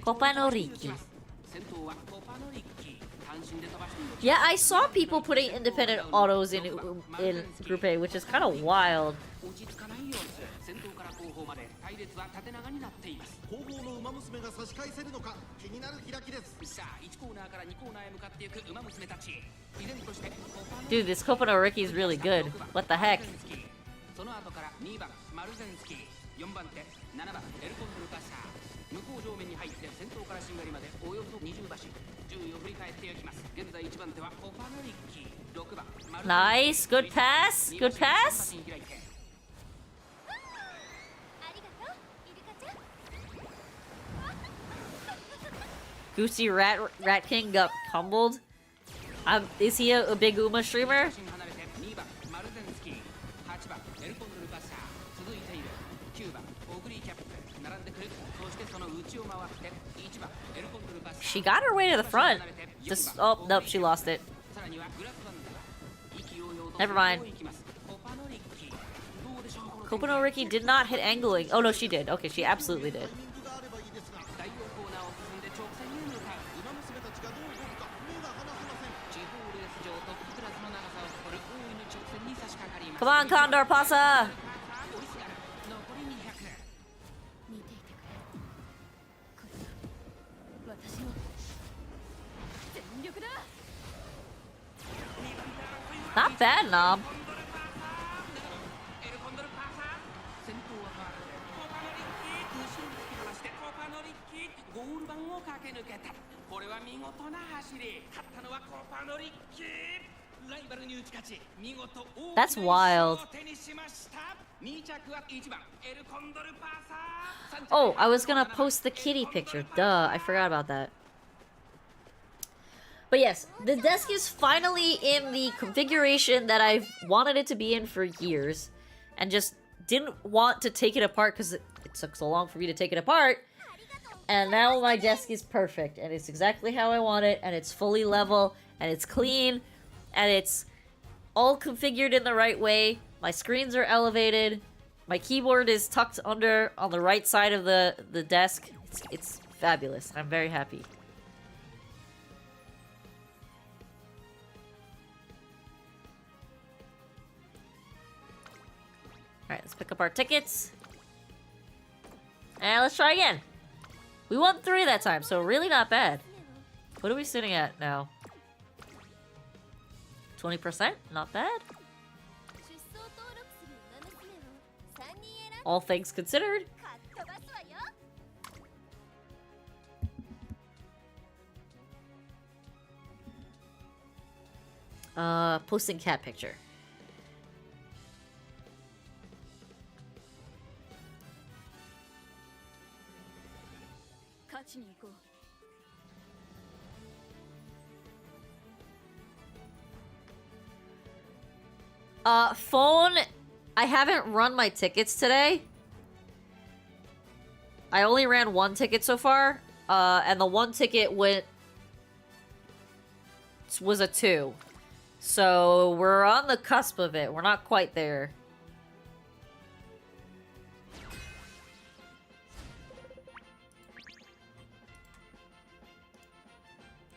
Kopano Ricky. Yeah, I saw people putting independent autos in Group A, which is kind of wild. 後方の馬娘が差し返せるのか気になる開きです。さあ、1コーナーから2コーナーへ向かっていく馬娘たち。依然として Dude, this Kopano Ricky is really good. What the heck? その後から2番マルゼンスキー、4番手7番エルコンドルパッサー。向こう上面に入って先頭からしんがりまでおよそ20馬身。順位を振り返っていきます。現在1番手はコパノリッキー、6番マルゼンスキー。 Nice, good pass, good pass. Goosey Rat King got pummeled. Is he a big Uma streamer? She got her way to the front. Just oh nope, she lost it. Never mind. Kopano Ricky did not hit angling. Oh no, she did. Okay, she absolutely did. Come on, Condor Pasa! Not bad, Knob. That's wild. Oh, I was gonna post the kitty picture. Duh, I forgot about that. But yes, the desk is finally in the configuration that I've wanted it to be in for years. And just didn't want to take it apart because it took so long for me to take it apart. And now my desk is perfect. And it's exactly how I want it. And it's fully level. And it's clean. And it's all configured in the right way. My screens are elevated. My keyboard is tucked under on the right side of the desk. It's fabulous. I'm very happy. Alright, let's pick up our tickets. And let's try again. We won 3 that time, so really not bad. What are we sitting at now? 20%? Not bad. All things considered. Posting cat picture. Phone, I haven't run my tickets today. I only ran 1 ticket so far, and the 1 ticket was a 2. So we're on the cusp of it. We're not quite there.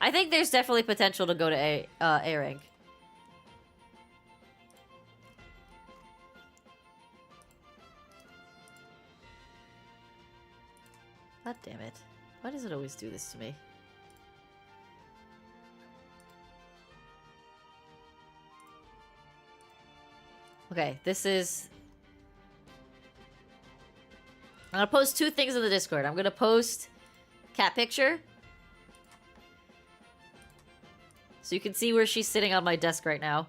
I think there's definitely potential to go to A rank. God damn it. Why does it always do this to me? Okay, this is... I'm gonna post 2 things in the Discord. I'm gonna post cat picture. So you can see where she's sitting on my desk right now.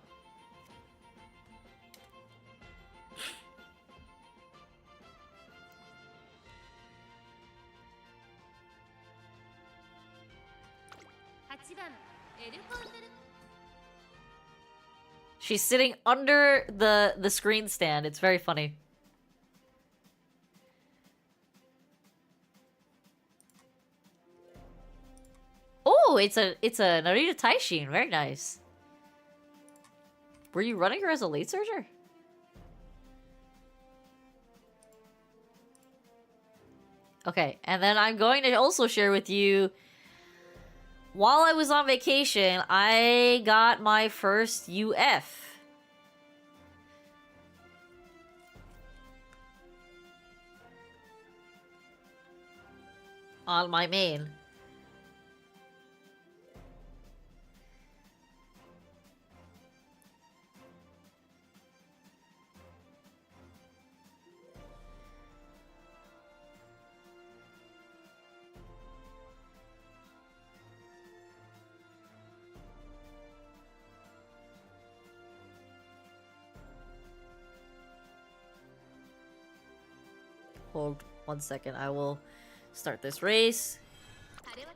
She's sitting under the screen stand. It's very funny. Oh, it's a Narita Taishin. Very nice. Were you running her as a late surger? Okay, and then I'm going to also share with you while I was on vacation, I got my first UF. On my main. Hold 1 second, I will start this race. あれは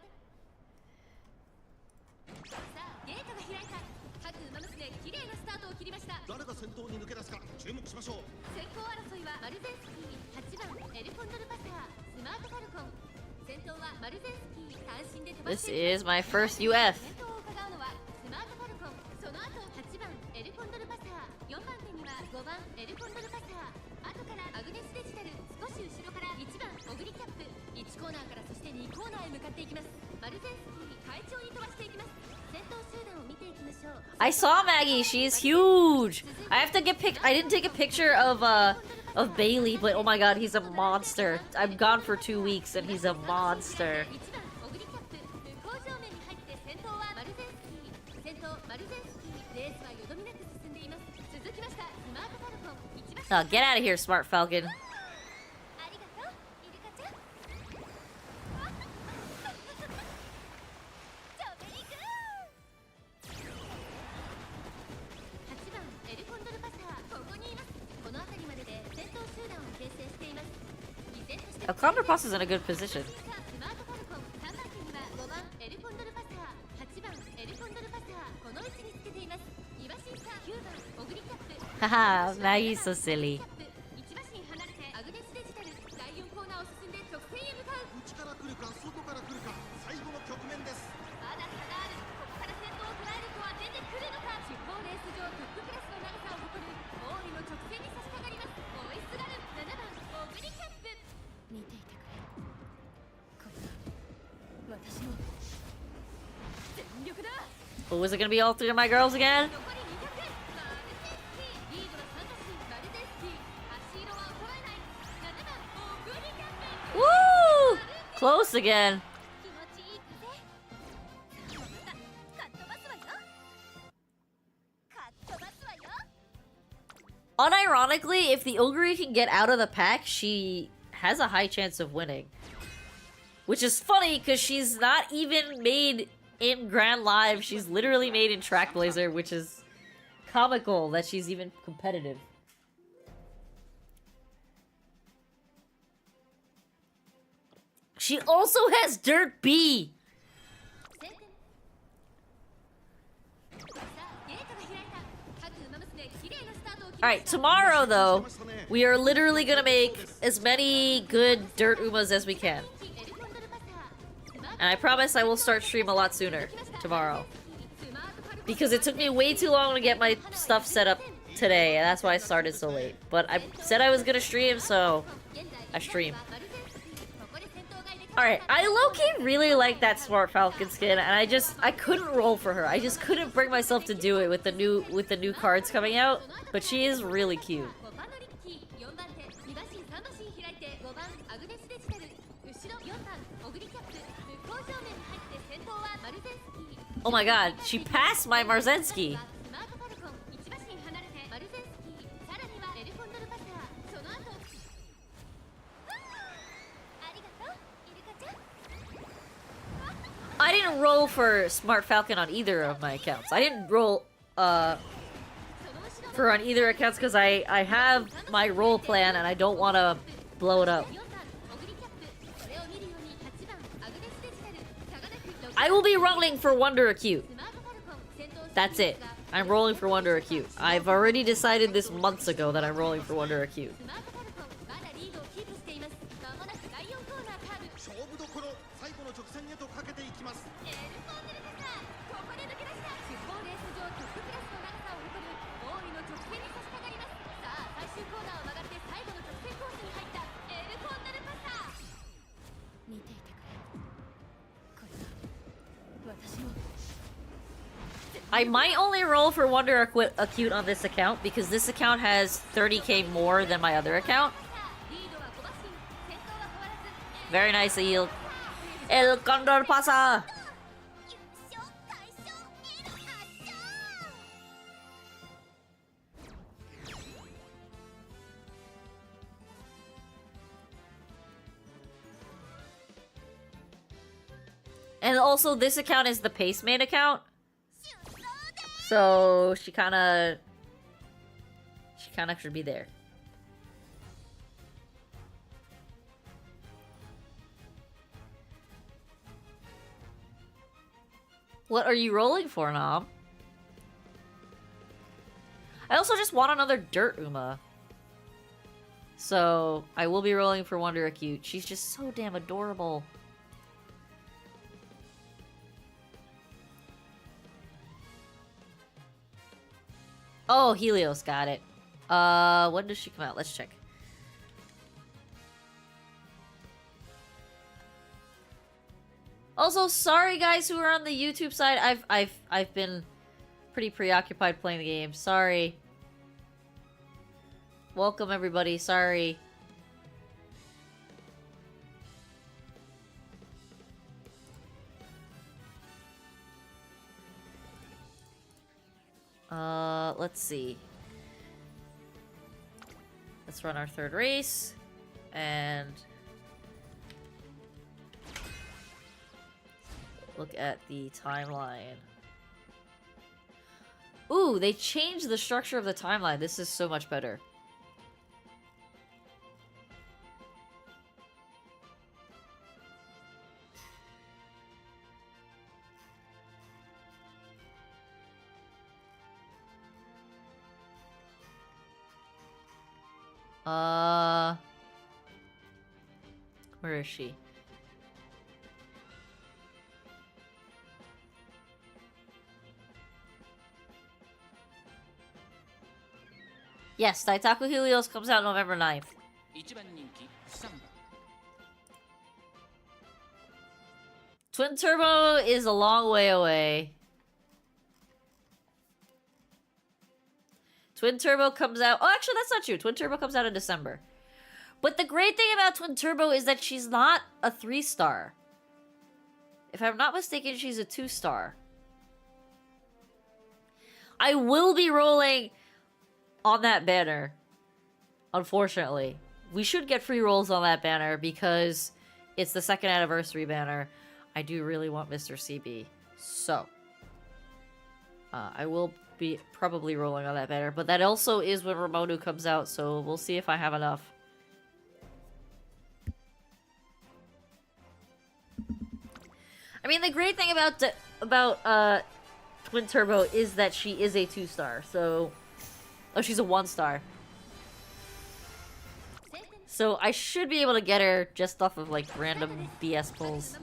さあゲートが開いた各馬娘綺麗なスタートを切りました誰が先頭に抜け出すか注目しましょう先行争いはマルゼンスキー8番エルコンドルパサースマートファルコン先頭はマルゼンスキー単身で飛ば This してい is my first 先 UF. 頭を伺うのはスマートファルコンその後8番エルコンドルパサー4番手には5番エルコンドルパサー後からアグネスデジタル少し後ろから1番オグリキャップ1コーナーからそして2コーナーへ向かっていきますマルゼンスキー快調に飛ばしていきます先頭集団を見ていきましょう I saw Maggie, she's huge. I have to get I didn't take a picture of Bailey, but oh my god, he's a monster. I'm gone for 2 weeks and he's a monster. 1番オグリキャップ向こう正面に入って先頭はマルゼンスキー先頭マルゼンスキーレースはよどみなく進んでいます続きましたスマートファルコン1番 Get out of here, Smart Falcon. ありがとうイルカちゃんチョベリグー8番エルコンドルパサーここにいますこの辺りまでで先頭集団を形成しています依然として Condor is in a good position. スマートファルコン3番手には5番エルコンドルパサー8番エルコンドルパサーこの位置につけています2馬身差9番オグリキャップ Haha, Maggie's so silly. 1馬身離れてアグネスデジタル第4コーナーを進んで直線へ向かう内から来るか外から来るか最後の局面ですまだ差があるここから先頭を捉えるとは出てくるのか地方レース場トップクラスの長さを誇る王位の直線に差し掛かります追いすがる7番オグリキャップ見ていてくれこれが私の全力だ Oh, is it gonna be all 3 of my girls again? 残り200マルゼンスキーリードは3馬身マルゼンスキー足色は衰えない7番オグリキャップ Woo! Close again. 気持ちいい風カットバスはよカットバスはよ Unironically, if the Ogre can get out of the pack, she has a high chance of winning. Which is funny, because she's not even made in Grand Live. She's literally made in Track Blazer, which is comical that she's even competitive. She also has Dirt B! さあゲートが開いた各馬娘綺麗なスタートを切りま Alright, した tomorrow though, we are literally gonna make as many good Dirt Umas as we can. エルコンドルパサースマート And I promise I will start stream a lot sooner tomorrow. Because it took me way too long to get my stuff set up today, and that's why I started so late. But I said I was gonna stream, so I stream. Alright, I low-key really like that Smart Falcon skin, and I couldn't roll for her. I just couldn't bring myself to do it with the new cards coming out. But she is really cute. 5番のリッキー4番手2馬身3馬身開いて5番アグネスデジタル後ろ4番オグリキャップ向こう正面に入って先頭はマルゼンスキー Oh my god, she passed my Marzensky. スマートファルコン1馬身離れてマルゼンスキーさらにはエルコンドルパサーその後ありがとうイルカちゃん I didn't roll for Smart Falcon on either of my accounts. I didn't roll for on either accounts because I have my roll plan and I don't want to blow it up. 4番オグリキャップそれを見るように8番アグネスデジタル差がなく I will be rolling for Wonder Acute. スマートファルコン先頭 That's it. I'm rolling for Wonder Acute. I've already decided this months ago that I'm rolling for Wonder Acute. スマートファルコンまだリードをキープしていますまもなく第4コーナーカーブ勝負どころ最後の直線へとかけていきますエルコンデルパサーここで抜け出した地方レース場トップクラスの長さを誇る王位の直線に差し掛かりますさあ最終コーナーを曲がって最後の直線コースに入ったエルコンデルパサー見ていてくれこれが私 I might only roll for Wonder Acute on this account because this account has 30k more than my other account. Very nice, Eel. El Condor pasa! And also, this account is the pace main account. So, she kinda should be there. What are you rolling for, Nom? I also just want another Dirt Uma. So, I will be rolling for Wonder Acute. She's just so damn adorable. Oh, Helios, got it. When does she come out? Let's check. Also, sorry guys who are on the YouTube side. I've been pretty preoccupied playing the game. Sorry. Welcome everybody. Sorry. Let's see. Let's run our third race. And look at the timeline. Ooh, they changed the structure of the timeline. This is so much better. Where is she? Yes, Daitaku Helios comes out November 9th. 1番人気3番 Twin Turbo is a long way away. Twin Turbo comes out... Oh, actually, that's not true. Twin Turbo comes out in December. But the great thing about Twin Turbo is that she's not a 3-star. If I'm not mistaken, she's a 2-star. I will be rolling on that banner. Unfortunately. We should get free rolls on that banner because it's the 2nd anniversary banner. I do really want Mr. CB. So. I will be probably rolling on that banner. But that also is when Ramodu comes out, so we'll see if I have enough. I mean, the great thing about Twin Turbo is that she is a 2-star, so... Oh, she's a 1-star. So I should be able to get her just off of, like, random BS pulls.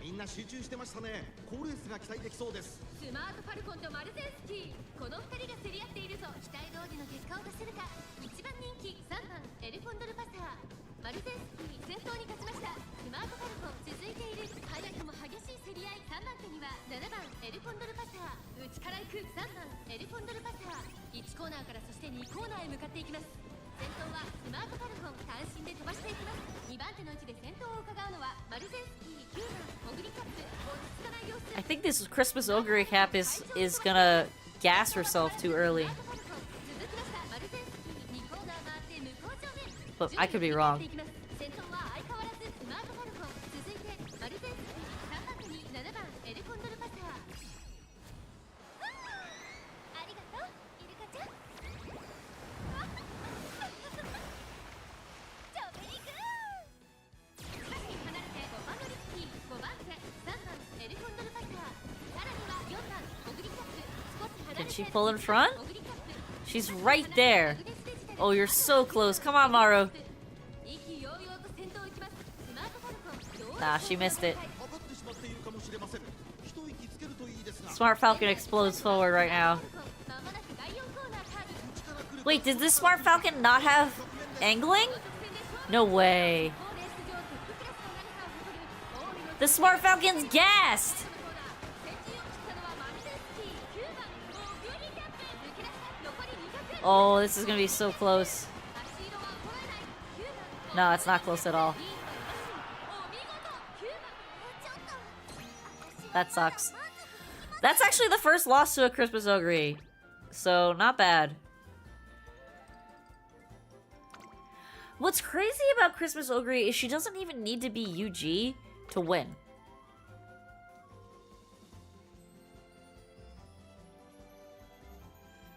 みんな集中してましたね。好レースが期待できそうです。スマートファルコンとマルゼンスキー、この2人が競り合っているぞ。期待通りの結果を出せるか。1番人気3番エルコンドルパサー、マルゼンスキー先頭に勝ちました。スマートファルコン続いている。早くも激しい競り合い。3番手には7番エルコンドルパサー、内から行く3番エルコンドルパサー、1コーナーからそして2コーナーへ向かっていきます。先頭はスマートファルコン、単身で飛ばしていきます。2番手の位置で先頭を伺うのはマルゼンスキー9番オグリキャップ、落ち着かない様子。 I think this Christmas Ogre cap is gonna gas herself too early. But I could be wrong. Did she pull in front? She's right there. Oh, you're so close. Come on, Maru. Nah, she missed it. Smart Falcon explodes forward right now. Wait, did this Smart Falcon not have angling? No way. The Smart Falcon's gassed! Oh, this is gonna be so close. 足色は衰えない。9番 No, it's not close at all. リードお見事。9番 That sucks. That's actually the first loss to a Christmas Ogre. So, not bad. What's crazy about Christmas Ogre is she doesn't even need to be UG to win.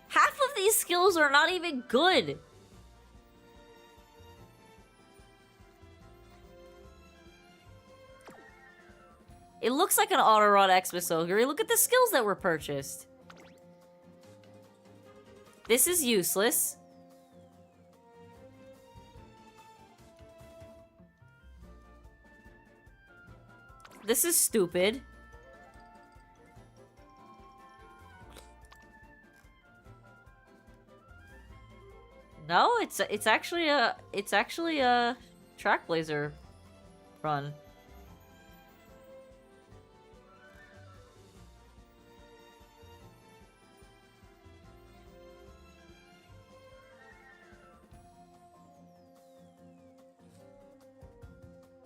Half of these skills are not even good. It looks like an auto-run Xmas Ogre. Look at the skills that were purchased. This is useless. This is stupid. No, it's actually a track blazer run.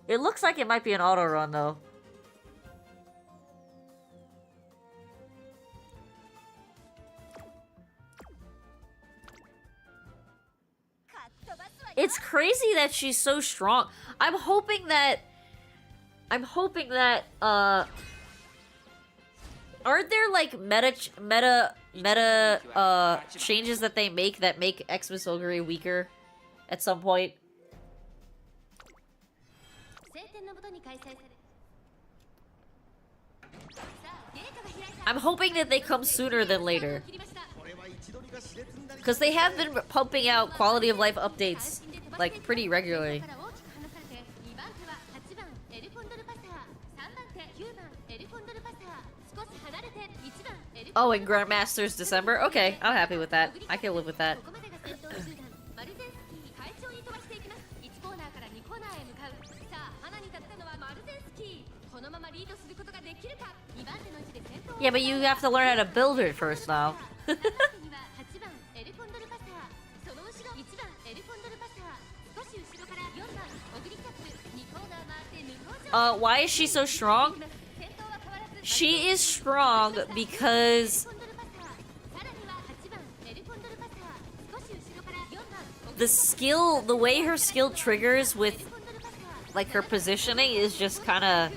It looks like it might be an auto run though. It's crazy that she's so strong. I'm hoping that aren't there like meta changes that they make that make Xmas Ogre weaker at some point? 晴天の下に開催され。さあ、ゲートが開いた。 I'm hoping that they come sooner than later. 切りました。 これは位置取りが熾烈になり Because they have been pumping out quality of life updates like pretty regularly. から大きく離されて、2番手は8番エルコンドルパサー、3番手9番エルコンドルパサー、少し離れて1番エルコン Oh, ドル and パサー。 Grandmaster's December? Okay, I'm happy with that. I can live with that. ここまでが先頭集団。マルゼンスキー快調に飛ばしていきます。1コーナーから2コーナーへ向かう。さあ、花に立ったのはマルゼンスキー。このままリードすることができるか。2番手の位置で先頭を Yeah, but you have to learn how to build it first now. 3番手には8番エルコンドルパサー、その後ろ1番エルコンドルパサー、少し後ろから4番オグリキャップ、2コーナー回って向こう上 Why is she so strong? 先頭は変わらず She is strong because エルコンドルパサー、さらには8番エルコンドルパサー、少し後ろから4番オグリ the skill, the way her skill triggers with コンドルパサー、 like her positioning is just kind of,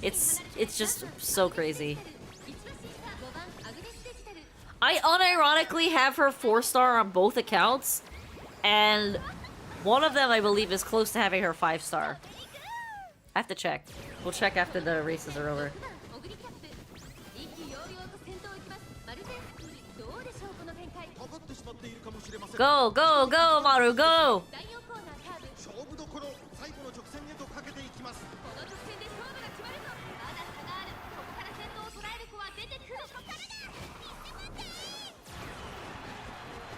it's just so crazy. 5番アグネスデジタル、 I unironically have her 4-star on both accounts, and one of them I believe is close to having her 5-star. I have to check. We'll check after the races are over. オグリキャップ、意気揚々と先頭を行きます。マルゼンスキー、どうでしょうこの展開。かかってしまっているかもしれません。 Go, go, go, Maru, go! 第4コーナーカーブ、勝負どころ、最後の直線へとかけていきます。この直線で勝負が決まるぞ。まだ差がある。ここから先頭を捉える子は出てくる。ここからだ。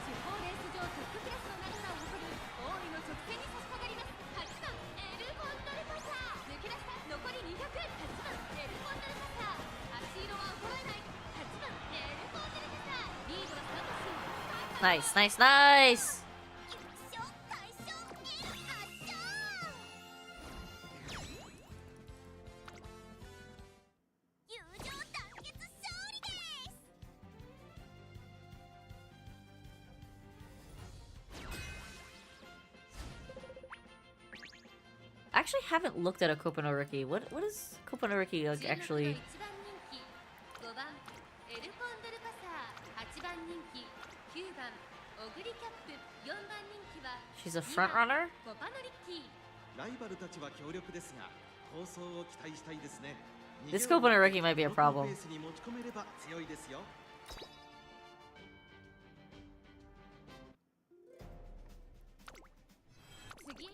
地方レース場トップクラスの長さを誇り、大井の直線に差し掛かります。8番エルコンドルパサー、抜け出した。残り200。8番エルコンドルパサー、足色は衰えない。8番エルコンドルパサー、リードは3馬身。 Nice, nice, nice! 友情団結勝利です。 I actually haven't looked at a Kopanoriki. What is Kopanoriki like actually? 1番人気、5番エルコンドルパサー、8番人気、9番オグリキャップ、4番人気は She's a front runner? コパノリッキー。ライバルたちは強力ですが、構想を期待したいですね。 This Kopanoriki might be a ペ problem. ースに持ち込めれば強いですよ。次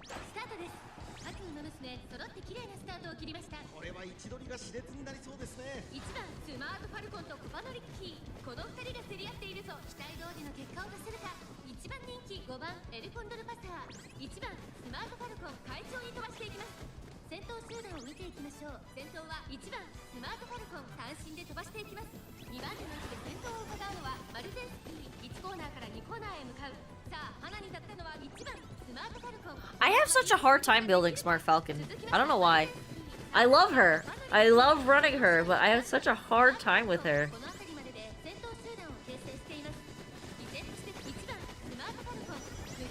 スタートです。各馬娘揃って綺麗なスタートを切りました。これは位置取りが熾烈になりそうですね。 1番スマートファルコンとコパノリッキー、この2人が競り合っているぞ。期待通りの結果を出せるか。1番人気5番エルコンドルパサー、1番スマートファルコン快調に飛ばしていきます。先頭集団を見ていきましょう。先頭は1番スマートファルコン単身で飛ばしていきます。2番手の位置で先頭を伺うのはマルゼンスキー。1コーナーから2コーナーへ向かう。さあ花に立ったのは1番スマートファルコン。 I have such a hard time building Smart Falcon. I don't know why. I love her. I love running her, but I have such a hard time with her. この辺りまでで先頭集団を形成しています。依然として1番スマートファルコン。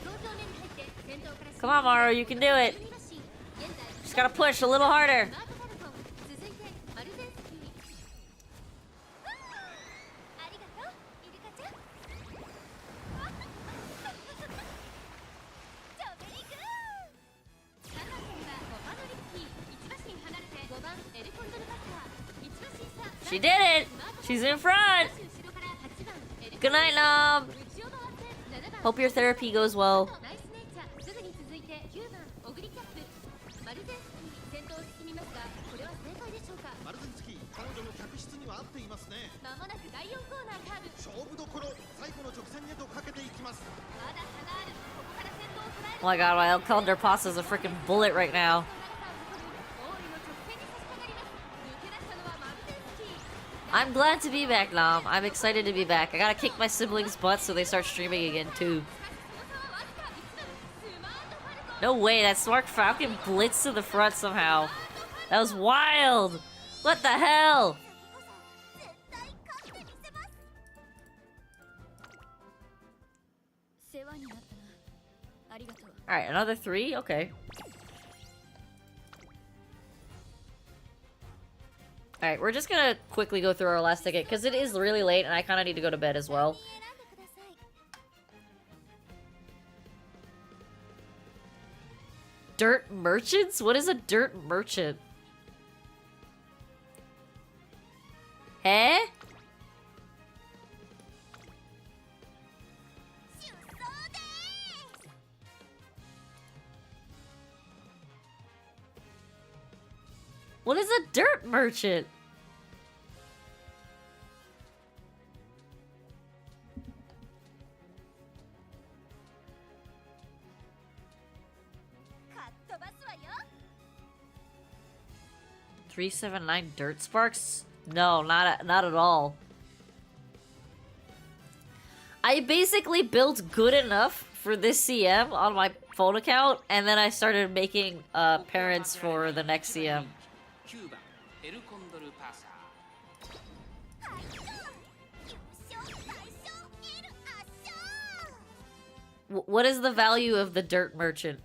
無表情面に入って先頭から Come on, Maru, you can do it. 現在 Just gotta push a little harder. スマートファルコン。続いてマルゼンスキー。ありがとうイルカちゃん。ジョベリグー。3番手には5番のリッキー。1馬身離れて5番エルコンドルパサー。1馬身差。 She did it. She's in front. 後ろから8番エルコンドル Good night, Nom. 内を回って7番 Hope your therapy goes well. ナイスネイチャー。すぐに続いて9番オグリキャップ。マルゼンスキー先頭を進みますがこれは正解でしょうか。マルゼンスキー彼女の客室には合っていますね。まもなく第4コーナーカーブ。勝負どころ最後の直線へとかけていきます。まだ差がある。ここから先頭を捉える。 Oh my god, my Elconder Pasta is a freaking bullet right now. I'm glad to be back, Nom. I'm excited to be back. I gotta kick my siblings' butts so they start streaming again, too. No way, that Smart Falcon blitzed to the front somehow. That was wild! What the hell? Alright, another 3? Okay. Alright, we're just gonna quickly go through our last ticket, because it is really late and I kind of need to go to bed as well. Dirt merchants? What is a dirt merchant? Eh? What is a dirt merchant? $379 dirt sparks? No, not at all. I basically built good enough for this CM on my phone account, and then I started making parents for the next CM. 9番エルコンドルパサー。 What is the value of the dirt merchant?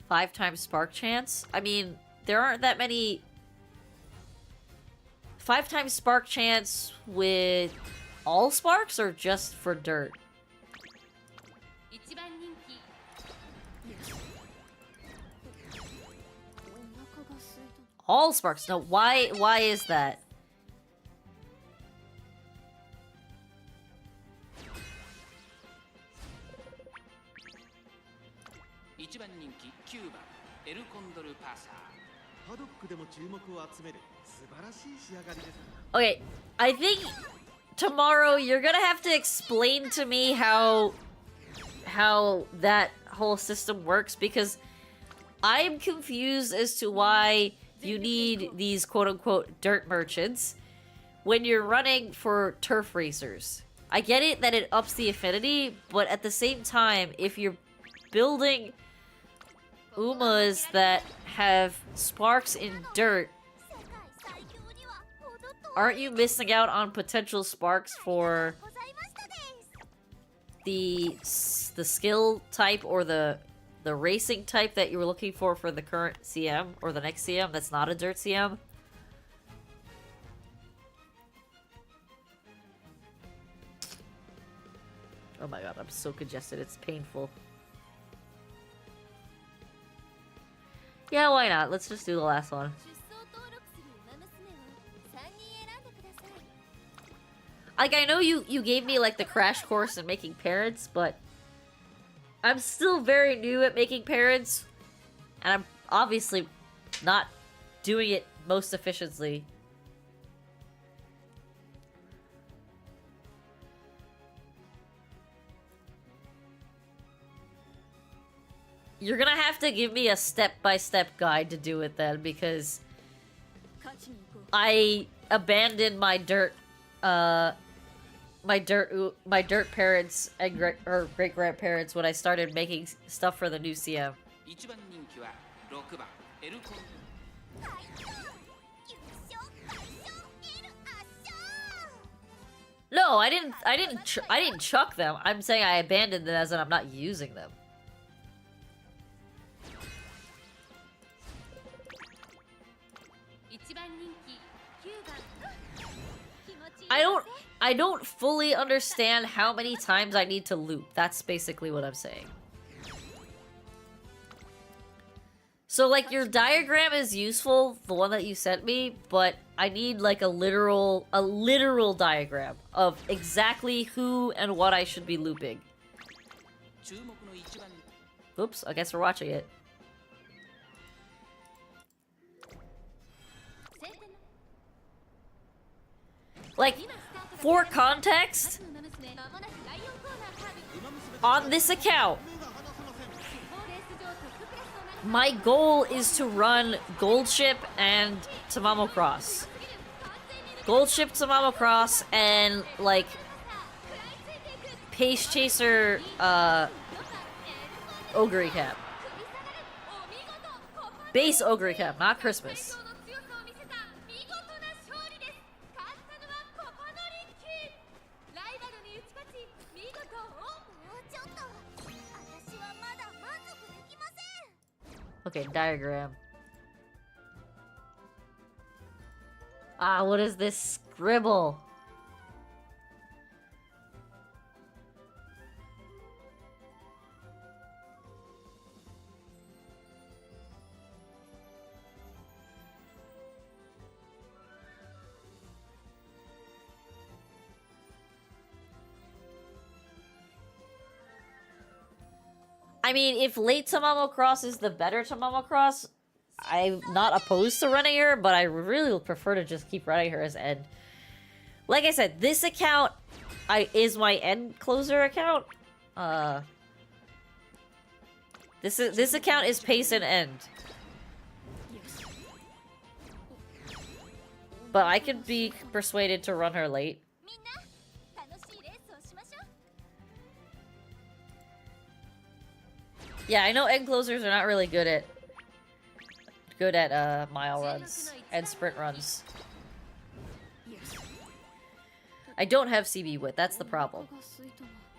Five times spark chance? I mean, there aren't that many... 5 times spark chance with all sparks or just for dirt? All sparks. No, why is that? Okay, I think tomorrow you're gonna have to explain to me how that whole system works, because I'm confused as to why you need these quote-unquote dirt merchants when you're running for turf racers. I get it that it ups the affinity, but at the same time, if you're building Umas that have sparks in dirt, aren't you missing out on potential sparks for the skill type or the racing type that you were looking for the current CM or the next CM that's not a dirt CM? Oh my god, I'm so congested, it's painful. Yeah, why not? Let's just do the last one. Like, I know you gave me, like, the crash course in making parents, but I'm still very new at making parents, and I'm obviously not doing it most efficiently. You're gonna have to give me a step-by-step guide to do it then, because I abandoned my dirt parents and great grandparents when I started making stuff for the new CM. 1番人気は6番エルコン No, I didn't chuck them. I'm saying I abandoned them as in I'm not using them. 1番人気9番気持ちいい I don't fully understand how many times I need to loop. That's basically what I'm saying. So like your diagram is useful, the one that you sent me, but I need like a literal diagram of exactly who and what I should be looping. 注目の1番 Oops, I guess we're watching it. Like, for context, on this account, my goal is to run Gold Ship and Tamamo Cross. Gold Ship, Tamamo Cross, and, like, Pace Chaser, Ogre Cap. Base Ogre Cap, not Christmas. Okay, diagram. Ah, what is this scribble? I mean, if late Tamamo Cross is the better Tamamo Cross, I'm not opposed to running her, but I really prefer to just keep running her as end. Like I said, this account is my end closer account. This account is pace and end. But I could be persuaded to run her late. Yeah, I know end closers are not really good at mile runs and sprint runs. I don't have CB Wit, that's the problem.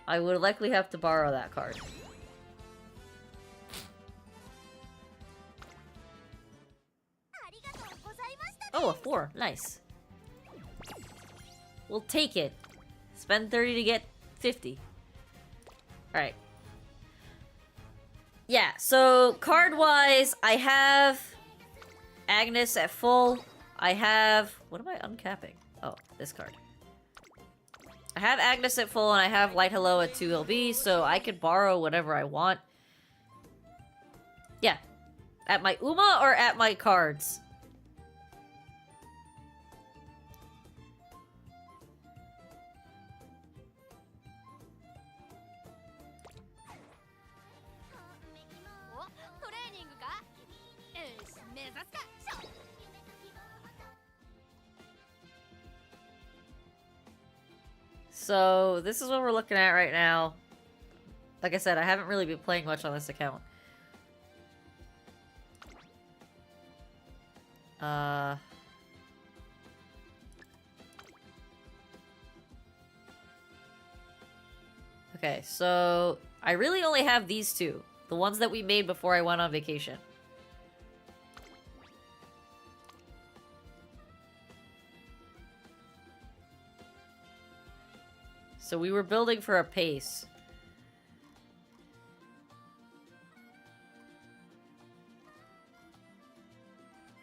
I would likely have to borrow that card. Oh, a 4. Nice. We'll take it. Spend 30 to get 50. Alright. Yeah, so card-wise, I have Agnes at full. I have... What am I uncapping? Oh, this card. I have Agnes at full, and I have Light Hello at 2 LB, so I could borrow whatever I want. Yeah. At my Uma or at my cards? So, this is what we're looking at right now. Like I said, I haven't really been playing much on this account. Okay, so I really only have these two. The ones that we made before I went on vacation. So we were building for a pace.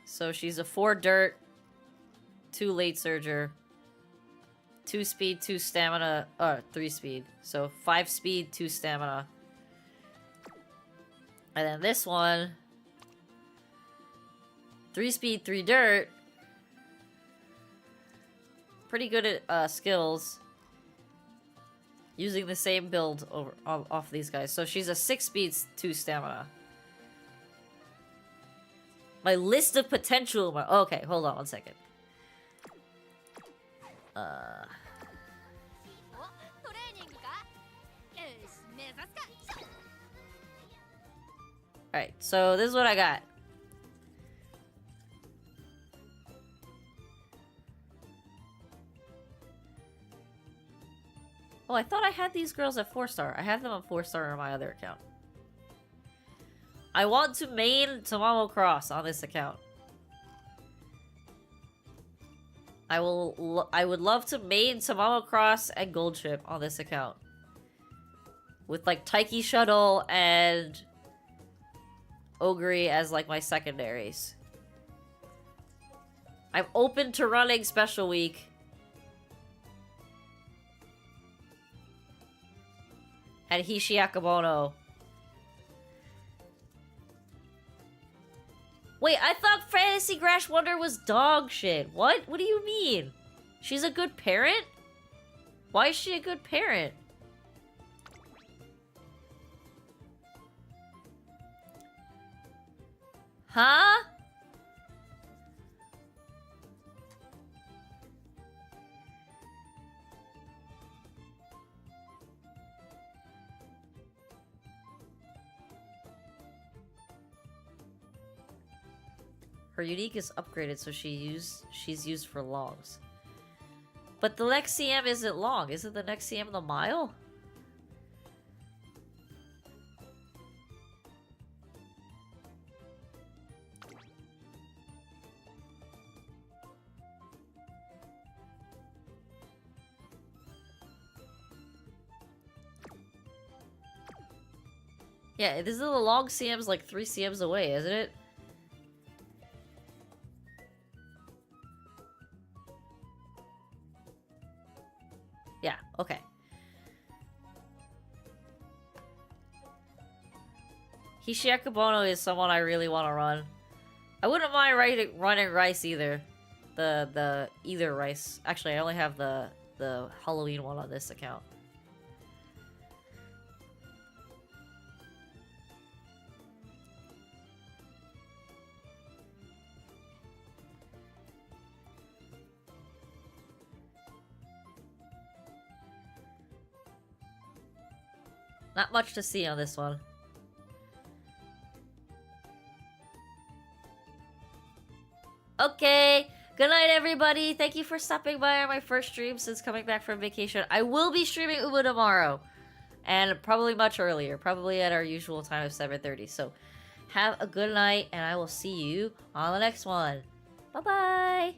So she's a 4 dirt, 2 late surger, 2 speed, 2 stamina, 3 speed. So 5 speed, 2 stamina. And then this one, 3 speed, 3 dirt. Pretty good at skills. Using the same build off these guys. So she's a 6 speed, 2 stamina. My list of potential... Okay, hold on 1 second. おトレーニングかよし目指すか Alright, so this is what I got. Oh, I thought I had these girls at 4-star. I have them on 4-star on my other account. I want to main Tamamo Cross on this account. I would love to main Tamamo Cross and Gold Ship on this account. With like Taiki Shuttle and Ogre as like my secondaries. I'm open to running Special Week. And Hishi Akabono. Wait, I thought Fantasy Crash Wonder was dog shit. What? What do you mean? She's a good parent? Why is she a good parent? Huh? Her unique is upgraded, so she's used for longs. But the next CM isn't long. Isn't the next CM the mile? Yeah, this is the long CM's like 3 CMs away, isn't it? Yeah, okay. Hishiakabono is someone I really want to run. I wouldn't mind running Rice either. The either Rice. Actually, I only have the Halloween one on this account. Not much to see on this one. Okay, good night everybody. Thank you for stopping by on my first stream since coming back from vacation. I will be streaming Uma tomorrow. And probably much earlier. Probably at our usual time of 7:30. So have a good night and I will see you on the next one. Bye-bye.